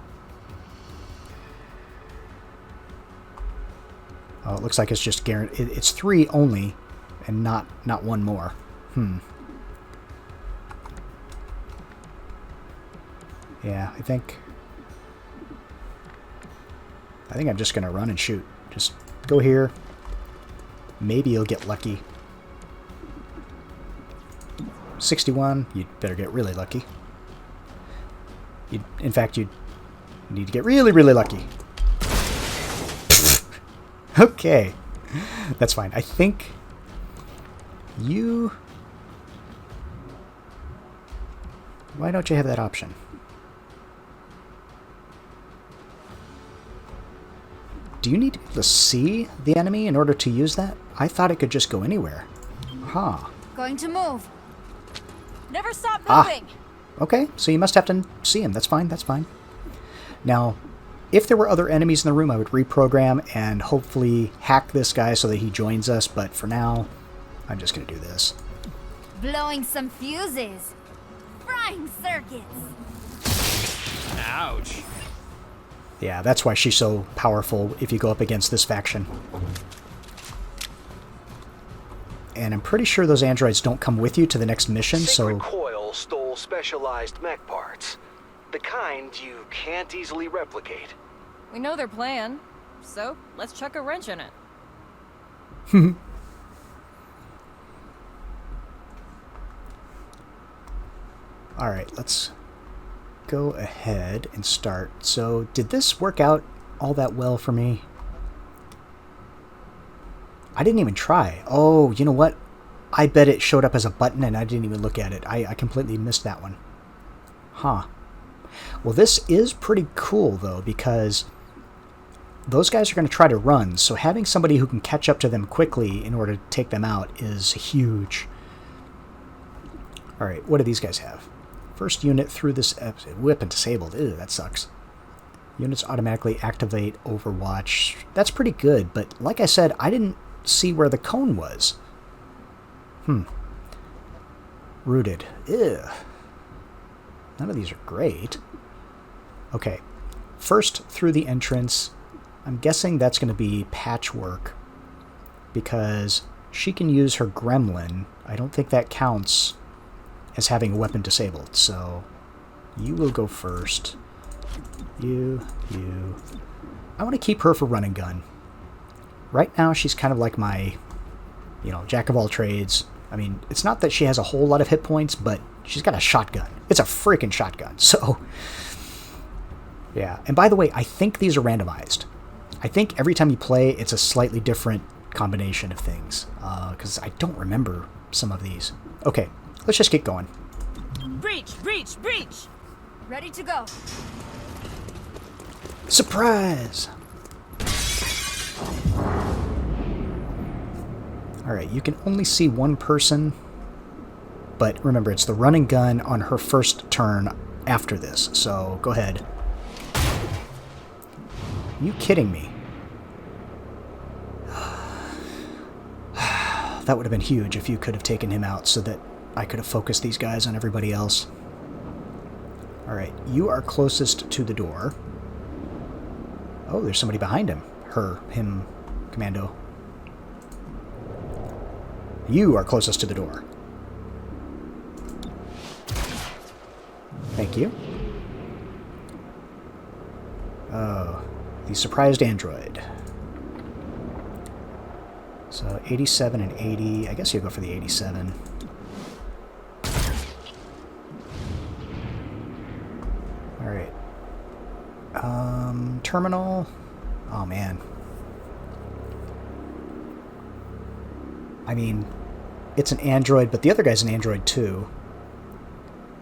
[SPEAKER 1] Oh, it looks like it's just guaranteed. It's 3 only, and not 1 more. Yeah, I think I'm just gonna run and shoot. Just go here. Maybe you'll get lucky. 61, you'd better get really lucky. In fact, you'd need to get really, really lucky. Okay. That's fine. I think you... Why don't you have that option? Do you need to see the enemy in order to use that? I thought it could just go anywhere. Huh.
[SPEAKER 13] Going to move. Never stop moving.
[SPEAKER 1] Okay, so you must have to see him. That's fine, that's fine. Now, if there were other enemies in the room, I would reprogram and hopefully hack this guy so that he joins us, but for now, I'm just going to do this.
[SPEAKER 13] Blowing some fuses. Frying circuits.
[SPEAKER 4] Ouch.
[SPEAKER 1] Yeah, that's why she's so powerful if you go up against this faction. And I'm pretty sure those androids don't come with you to the next mission,
[SPEAKER 5] Sacred
[SPEAKER 1] so...
[SPEAKER 5] Coil stole specialized mech parts. The kind you can't easily replicate.
[SPEAKER 3] We know their plan, so let's chuck a wrench in it.
[SPEAKER 1] Alright, let's go ahead and start. So, did this work out all that well for me? I didn't even try. Oh, you know what? I bet it showed up as a button and I didn't even look at it. I completely missed that one. Huh. Well, this is pretty cool, though, because those guys are going to try to run, so having somebody who can catch up to them quickly in order to take them out is huge. Alright, what do these guys have? First unit through this weapon disabled. Ew, that sucks. Units automatically activate Overwatch. That's pretty good, but like I said, I didn't see where the cone was. Rooted. Ew. None of these are great. Okay. First through the entrance. I'm guessing that's going to be Patchwork, because she can use her gremlin. I don't think that counts as having a weapon disabled, so you will go first. You. I want to keep her for run and gun. Right now, she's kind of like my, jack of all trades. I mean, it's not that she has a whole lot of hit points, but she's got a shotgun. It's a freaking shotgun, so... Yeah, and by the way, I think these are randomized. I think every time you play, it's a slightly different combination of things, because I don't remember some of these. Okay, let's just get going.
[SPEAKER 2] Breach! Breach! Breach!
[SPEAKER 13] Ready to go.
[SPEAKER 1] Surprise! Alright, you can only see one person, but remember, it's the run and gun on her first turn after this, so go ahead. You kidding me? That would have been huge if you could have taken him out so that I could have focused these guys on everybody else. Alright, you are closest to the door. Oh, there's somebody behind him. Him, Commando. You are closest to the door. Thank you. Oh, the surprised android. So 87 and 80. I guess you'll go for the 87. Alright. Terminal. Oh, man. I mean, it's an android, but the other guy's an android too.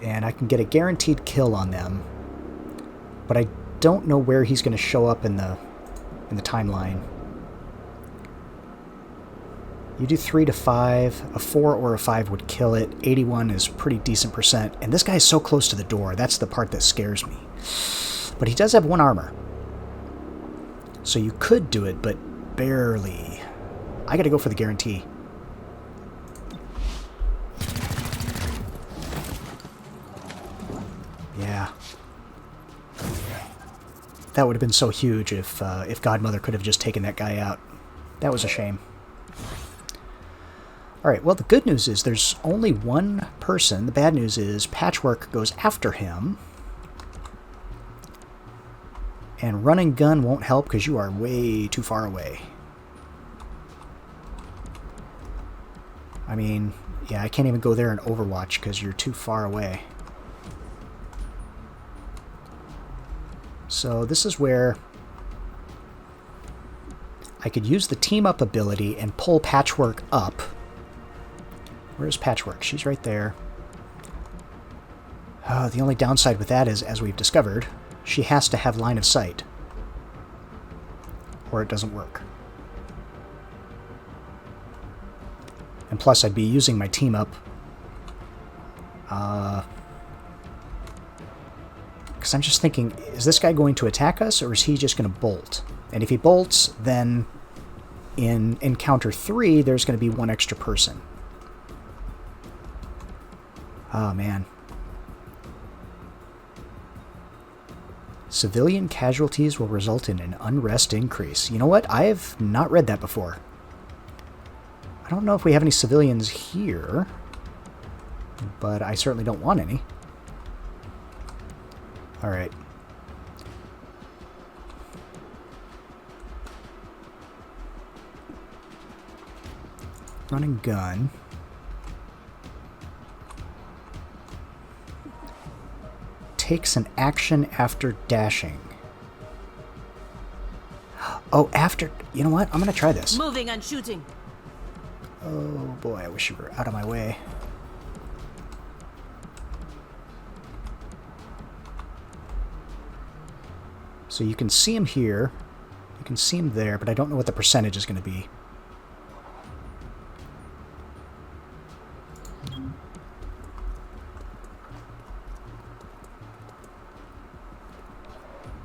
[SPEAKER 1] and I can get a guaranteed kill on them, but I don't know where he's going to show up in the timeline. You do 3 to 5, a 4 or a 5 would kill it. 81 is pretty decent percent, and this guy's so close to the door. That's the part that scares me. But he does have 1 armor, so you could do it, but barely. I gotta go for the guarantee. Yeah. That would have been so huge if Godmother could have just taken that guy out. That was a shame. Alright, well, the good news is there's only 1 person. The bad news is Patchwork goes after him. And run and gun won't help because you are way too far away. I mean, yeah, I can't even go there in Overwatch because you're too far away. So this is where I could use the team up ability and pull Patchwork up. Where's Patchwork? She's right there. The only downside with that is, as we've discovered, she has to have line of sight, or it doesn't work. And plus, I'd be using my team up. Because I'm just thinking, is this guy going to attack us, or is he just going to bolt? And if he bolts, then in encounter 3, there's going to be 1 extra person. Oh, man. Civilian casualties will result in an unrest increase. You know what? I have not read that before. I don't know if we have any civilians here, but I certainly don't want any. Alright. Run and gun. Takes an action after dashing. Oh, after... You know what? I'm going to try this.
[SPEAKER 2] Moving and shooting.
[SPEAKER 1] Oh boy, I wish you were out of my way. So you can see him here. You can see him there, but I don't know what the percentage is going to be.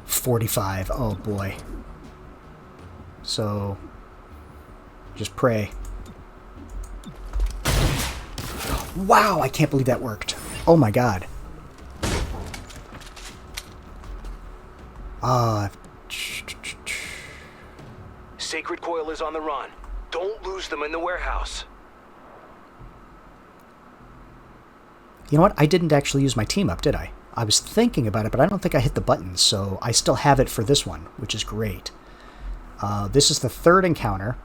[SPEAKER 1] $45. Oh boy. So just pray. Wow, I can't believe that worked. Oh my god.
[SPEAKER 5] Sacred Coil is on the run. Don't lose them in the warehouse.
[SPEAKER 1] You know what? I didn't actually use my team up, did I? I was thinking about it, but I don't think I hit the button, so I still have it for this one, which is great. This is the 3rd encounter,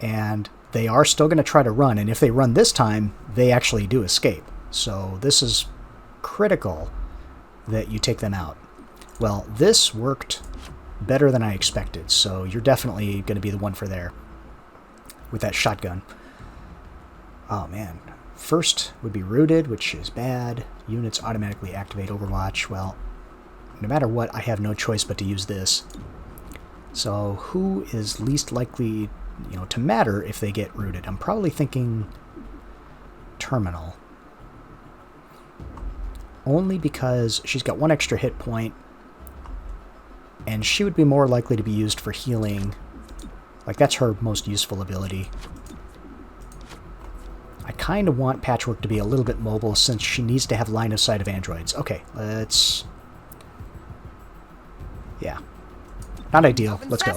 [SPEAKER 1] and they are still going to try to run, and if they run this time, they actually do escape. So this is critical that you take them out. Well, this worked better than I expected, so you're definitely going to be the one for there with that shotgun. Oh, man. First would be rooted, which is bad. Units automatically activate Overwatch. Well, no matter what, I have no choice but to use this. So who is least likely, to matter if they get rooted? I'm probably thinking Terminal. Only because she's got 1 extra hit point, and she would be more likely to be used for healing. Like, that's her most useful ability. I kind of want Patchwork to be a little bit mobile since she needs to have line of sight of androids. Okay, let's... Yeah. Not ideal. Let's go.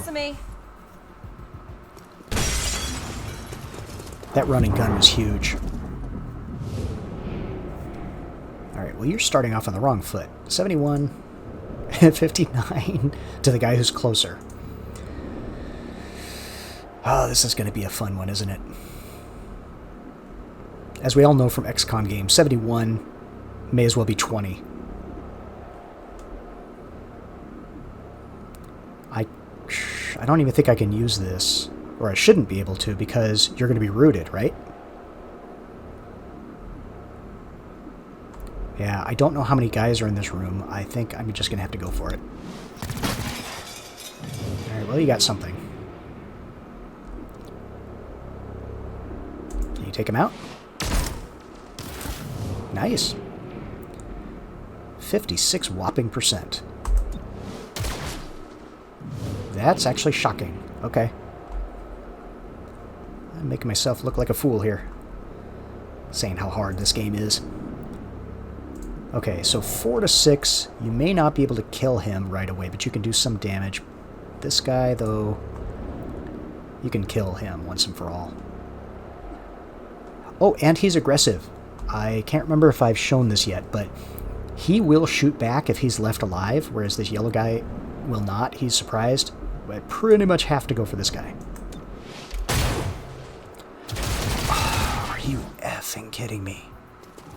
[SPEAKER 1] That running gun was huge. Alright, well, you're starting off on the wrong foot. 71, 59 to the guy who's closer. Oh, this is going to be a fun one, isn't it? As we all know from XCOM games, 71 may as well be 20. I don't even think I can use this, or I shouldn't be able to, because you're going to be rooted, right? Yeah, I don't know how many guys are in this room. I think I'm just going to have to go for it. Alright, well, you got something. Can you take him out? Nice. 56 whopping %. That's actually shocking. Okay. I'm making myself look like a fool here. Saying how hard this game is. Okay, so 4 to 6. You may not be able to kill him right away, but you can do some damage. This guy, though, you can kill him once and for all. Oh, and he's aggressive. I can't remember if I've shown this yet, but he will shoot back if he's left alive, whereas this yellow guy will not. He's surprised. I pretty much have to go for this guy. Oh, are you effing kidding me?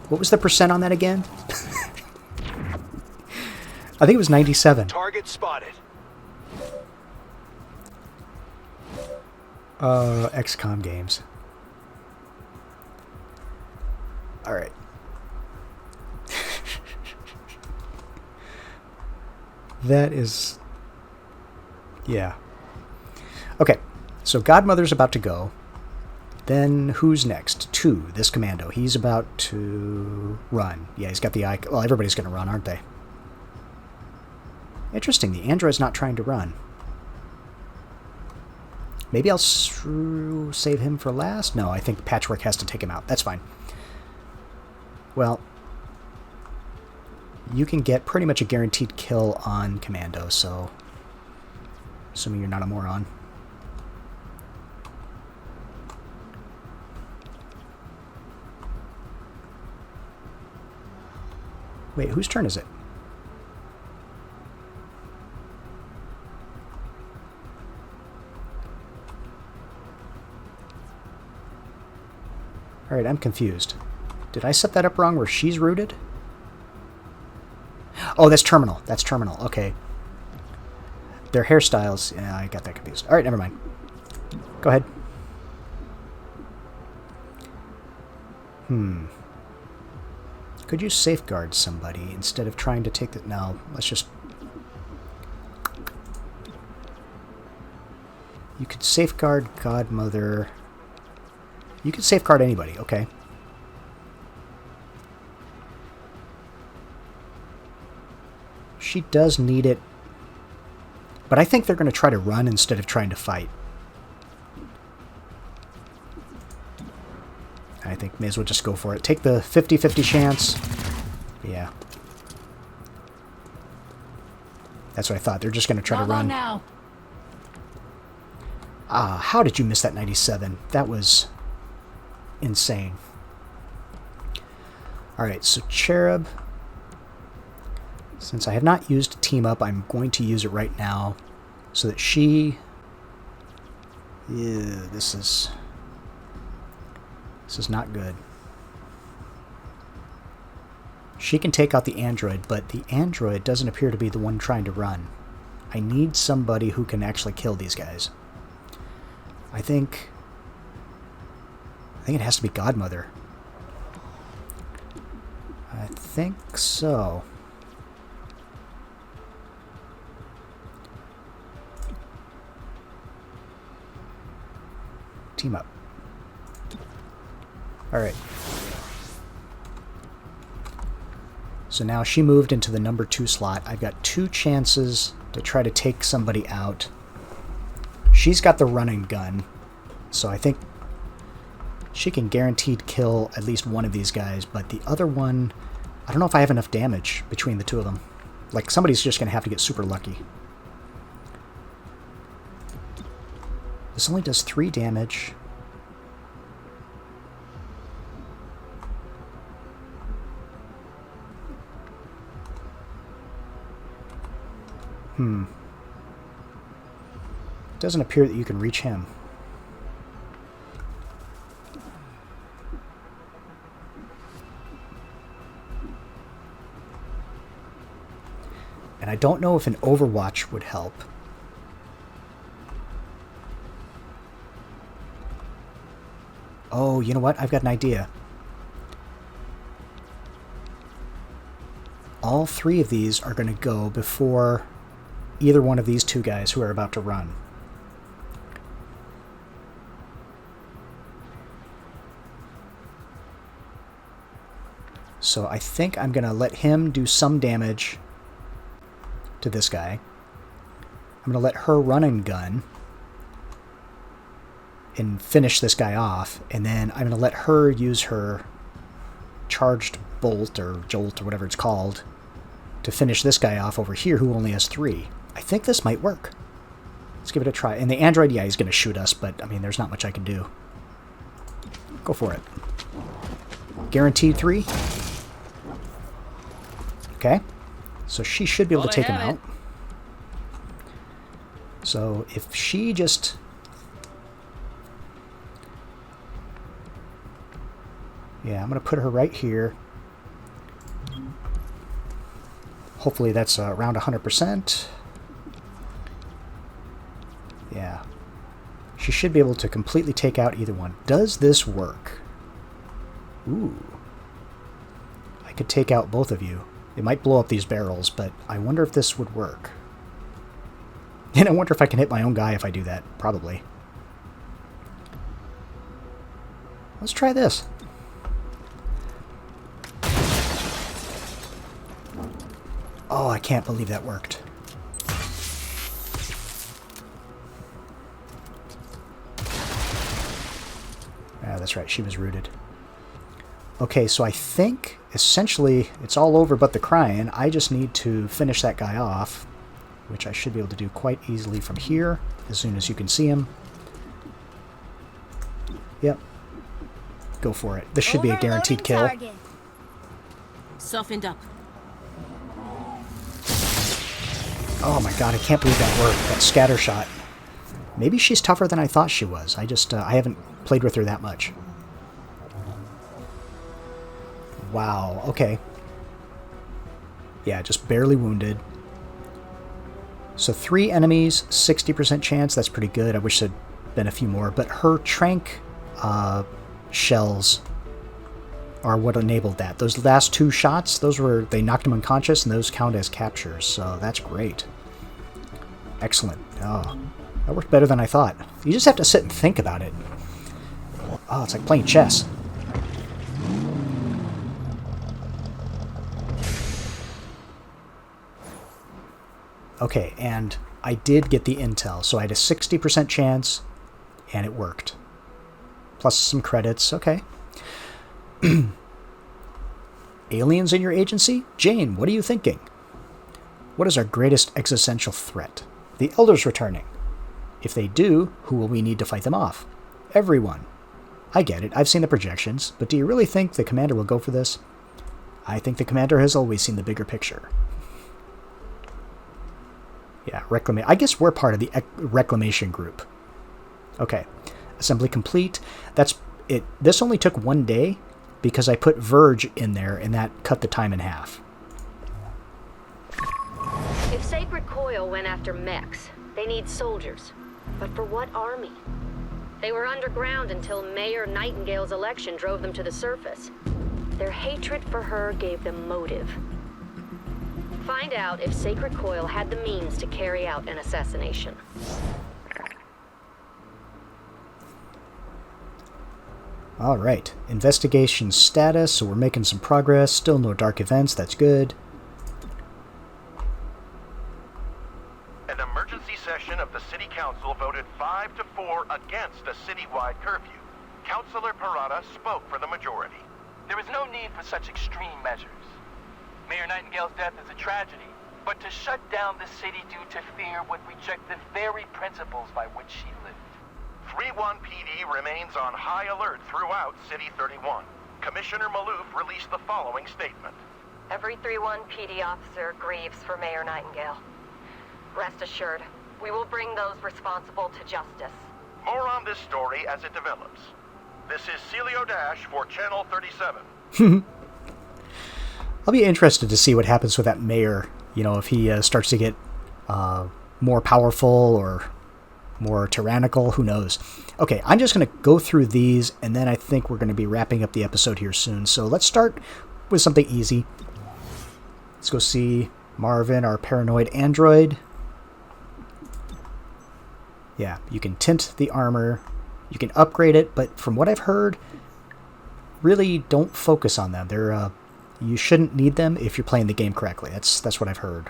[SPEAKER 1] What was the % on that again? I think it was 97.
[SPEAKER 5] Target spotted.
[SPEAKER 1] XCOM games. Alright. That is... yeah. Okay, so Godmother's about to go. Then who's next? 2, this commando. He's about to run. Yeah, he's got the eye... well, everybody's going to run, aren't they? Interesting, the android's not trying to run. Maybe I'll save him for last? No, I think Patchwork has to take him out. That's fine. Well, you can get pretty much a guaranteed kill on Commando, so... assuming you're not a moron. Wait, whose turn is it? Alright, I'm confused. Did I set that up wrong where she's rooted? Oh, that's Terminal. That's Terminal. Okay. Their hairstyles... yeah, I got that confused. Alright, never mind. Go ahead. Could you safeguard somebody instead of trying to take the... no, let's just... you could safeguard Godmother... you could safeguard anybody, okay. She does need it. But I think they're going to try to run instead of trying to fight. I think may as well just go for it. Take the 50-50 chance. Yeah. That's what I thought. They're just going to try to run.
[SPEAKER 6] Now.
[SPEAKER 1] Ah, how did you miss that 97? That was insane. Alright, so Cherub. Since I have not used Team Up, I'm going to use it right now so that she... yeah, this is not good. She can take out the android, but the android doesn't appear to be the one trying to run. I need somebody who can actually kill these guys. I think it has to be Godmother. I think so. Team up. Alright. So now she moved into the number 2 slot. I've got 2 chances to try to take somebody out. She's got the running gun, so I think she can guaranteed kill at least one of these guys, but the other one, I don't know if I have enough damage between the two of them. Like, somebody's just going to have to get super lucky. This only does 3 damage. Doesn't appear that you can reach him. And I don't know if an Overwatch would help. Oh, you know what? I've got an idea. all 3 of these are going to go before either one of these 2 guys who are about to run. So I think I'm going to let him do some damage to this guy. I'm going to let her run and gun and finish this guy off, and then I'm going to let her use her charged bolt or jolt or whatever it's called to finish this guy off over here who only has 3. I think this might work. Let's give it a try. And the android, yeah, he's going to shoot us, but I mean, there's not much I can do. Go for it. Guaranteed 3. Okay. So she should be able to take him out. So if she just... Yeah, I'm going to put her right here. Hopefully that's around 100%. Yeah. She should be able to completely take out either one. Does this work? Ooh. I could take out both of you. It might blow up these barrels, but I wonder if this would work. And I wonder if I can hit my own guy if I do that. Probably. Let's try this. Oh, I can't believe that worked. Yeah, that's right. She was rooted. Okay, so I think essentially it's all over but the crying. I just need to finish that guy off, which I should be able to do quite easily from here as soon as you can see him. Yep. Go for it. This should be a guaranteed kill.
[SPEAKER 2] Softened up.
[SPEAKER 1] Oh my god, I can't believe that worked. That scatter shot. Maybe she's tougher than I thought she was. I haven't played with her that much. Wow, okay. Yeah, just barely wounded. So 3 enemies, 60% chance. That's pretty good. I wish there'd been a few more. But her trank shells are what enabled that. Those last 2 shots, they knocked him unconscious, and those count as captures. So that's great. Excellent. Oh, that worked better than I thought. You just have to sit and think about it. Oh, it's like playing chess. Okay, and I did get the intel, so I had a 60% chance, and it worked. Plus some credits, okay. Aliens in your agency? Jane, what are you thinking? What is our greatest existential threat? The Elders returning. If they do, who will we need to fight them off? Everyone. I get it, I've seen the projections, but do you really think the Commander will go for this? I think the Commander has always seen the bigger picture. Yeah, I guess we're part of the reclamation group. Okay. Assembly complete. That's it. This only took 1 day because I put Verge in there, and that cut the time in half.
[SPEAKER 8] If Sacred Coil went after mechs, they need soldiers. But for what army? They were underground until Mayor Nightingale's election drove them to the surface. Their hatred for her gave them motive. Find out if Sacred Coil had the means to carry out an assassination.
[SPEAKER 1] All right. Investigation status, so we're making some progress. Still no dark events, that's good.
[SPEAKER 10] An emergency session of the City Council voted 5-4 against a citywide curfew. Councilor Parada spoke for the majority.
[SPEAKER 9] There is no need for such extreme measures. Mayor Nightingale's death is a tragedy, but to shut down the city due to fear would reject the very principles by which she lived.
[SPEAKER 10] 3-1 PD remains on high alert throughout City 31. Commissioner Maloof released the following statement.
[SPEAKER 8] Every 3-1 PD officer grieves for Mayor Nightingale. Rest assured, we will bring those responsible to justice.
[SPEAKER 10] More on this story as it develops. This is Celio Dash for Channel 37.
[SPEAKER 1] I'll be interested to see what happens with that mayor. You know, if he starts to get more powerful or more tyrannical, who knows. Okay, I'm just going to go through these, and then I think we're going to be wrapping up the episode here soon. So let's start with something easy. Let's go see Marvin, our paranoid android. Yeah, you can tint the armor. You can upgrade it, but from what I've heard, really don't focus on them. They're you shouldn't need them if you're playing the game correctly. That's what I've heard.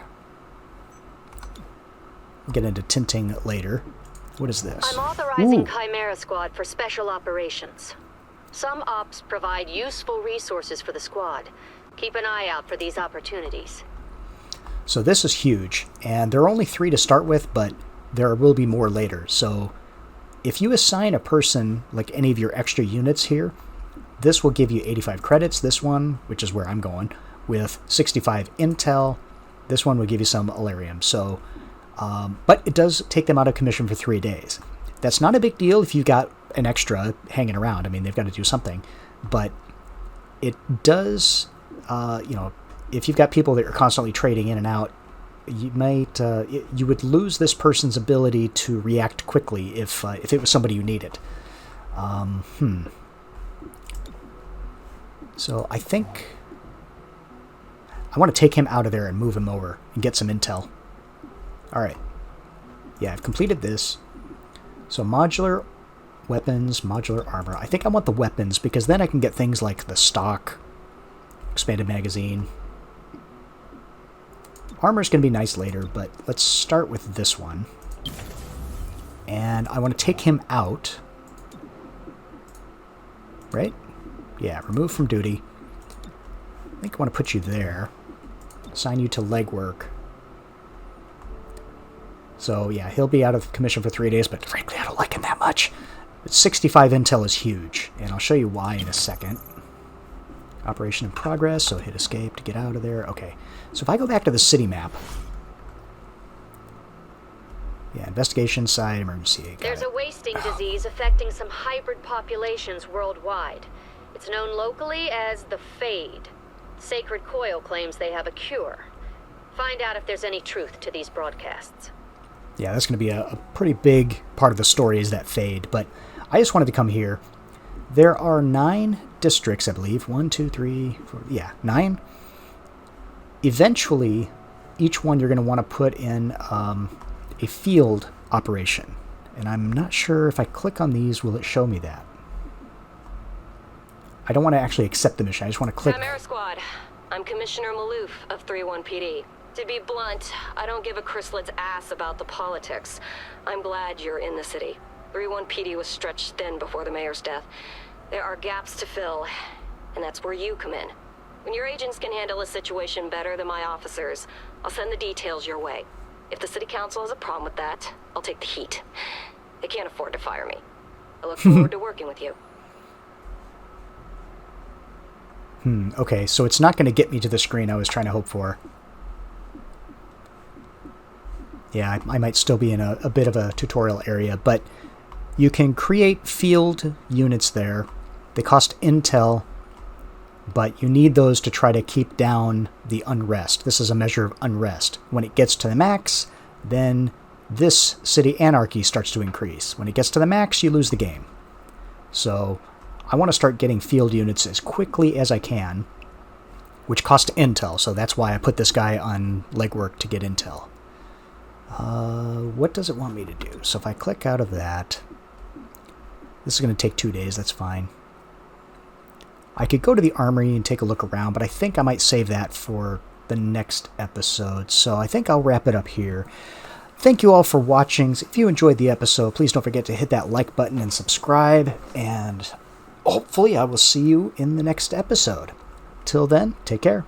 [SPEAKER 1] We'll get into tinting later. What is this?
[SPEAKER 8] I'm authorizing Chimera Squad for special operations. Some ops provide useful resources for the squad. Keep an eye out for these opportunities.
[SPEAKER 1] So this is huge, and there are only 3 to start with, but there will be more later. So if you assign a person, like any of your extra units here, this will give you 85 credits. This one, which is where I'm going, with 65 intel. This one will give you some Alarium. So, but it does take them out of commission for 3 days. That's not a big deal if you've got an extra hanging around. I mean, they've got to do something. But it does, if you've got people that are constantly trading in and out, you might you would lose this person's ability to react quickly if it was somebody you needed. So I think I want to take him out of there and move him over and get some intel. All right. Yeah, I've completed this. So modular weapons, modular armor. I think I want the weapons because then I can get things like the stock, expanded magazine. Armor's going to be nice later, but let's start with this one. And I want to take him out. Right? Yeah, remove from duty. I think I want to put you there. Assign you to legwork. So, yeah, he'll be out of commission for 3 days, but frankly, I don't like him that much. But 65 intel is huge, and I'll show you why in a second. Operation in progress, so hit escape to get out of there. Okay, so if I go back to the city map. Yeah, investigation side, emergency.
[SPEAKER 8] There's a wasting disease affecting some hybrid populations worldwide. It's known locally as the Fade. Sacred Coil claims they have a cure. Find out if there's any truth to these broadcasts.
[SPEAKER 1] Yeah, that's going to be a pretty big part of the story is that Fade, but I just wanted to come here. There are 9 districts, I believe. 1, 2, 3, 4, yeah, 9. Eventually, each one you're going to want to put in a field operation. And I'm not sure if I click on these, will it show me that? I don't want to actually accept the mission. I just want to click.
[SPEAKER 8] Chimera Squad. I'm Commissioner Maloof of 31 PD. To be blunt, I don't give a chrysalis ass about the politics. I'm glad you're in the city. 31 PD was stretched thin before the mayor's death. There are gaps to fill, and that's where you come in. When your agents can handle a situation better than my officers, I'll send the details your way. If the city council has a problem with that, I'll take the heat. They can't afford to fire me. I look forward to working with you.
[SPEAKER 1] Okay, so it's not going to get me to the screen I was trying to hope for. Yeah, I might still be in a bit of a tutorial area, but you can create field units there. They cost intel, but you need those to try to keep down the unrest. This is a measure of unrest. When it gets to the max, then this city anarchy starts to increase. When it gets to the max, you lose the game. So I want to start getting field units as quickly as I can, which cost intel, so that's why I put this guy on legwork to get intel. What does it want me to do? So if I click out of that, this is going to take 2 days, that's fine. I could go to the armory and take a look around, but I think I might save that for the next episode, so I think I'll wrap it up here. Thank you all for watching. If you enjoyed the episode, please don't forget to hit that like button and subscribe, and hopefully I will see you in the next episode. Till then, take care.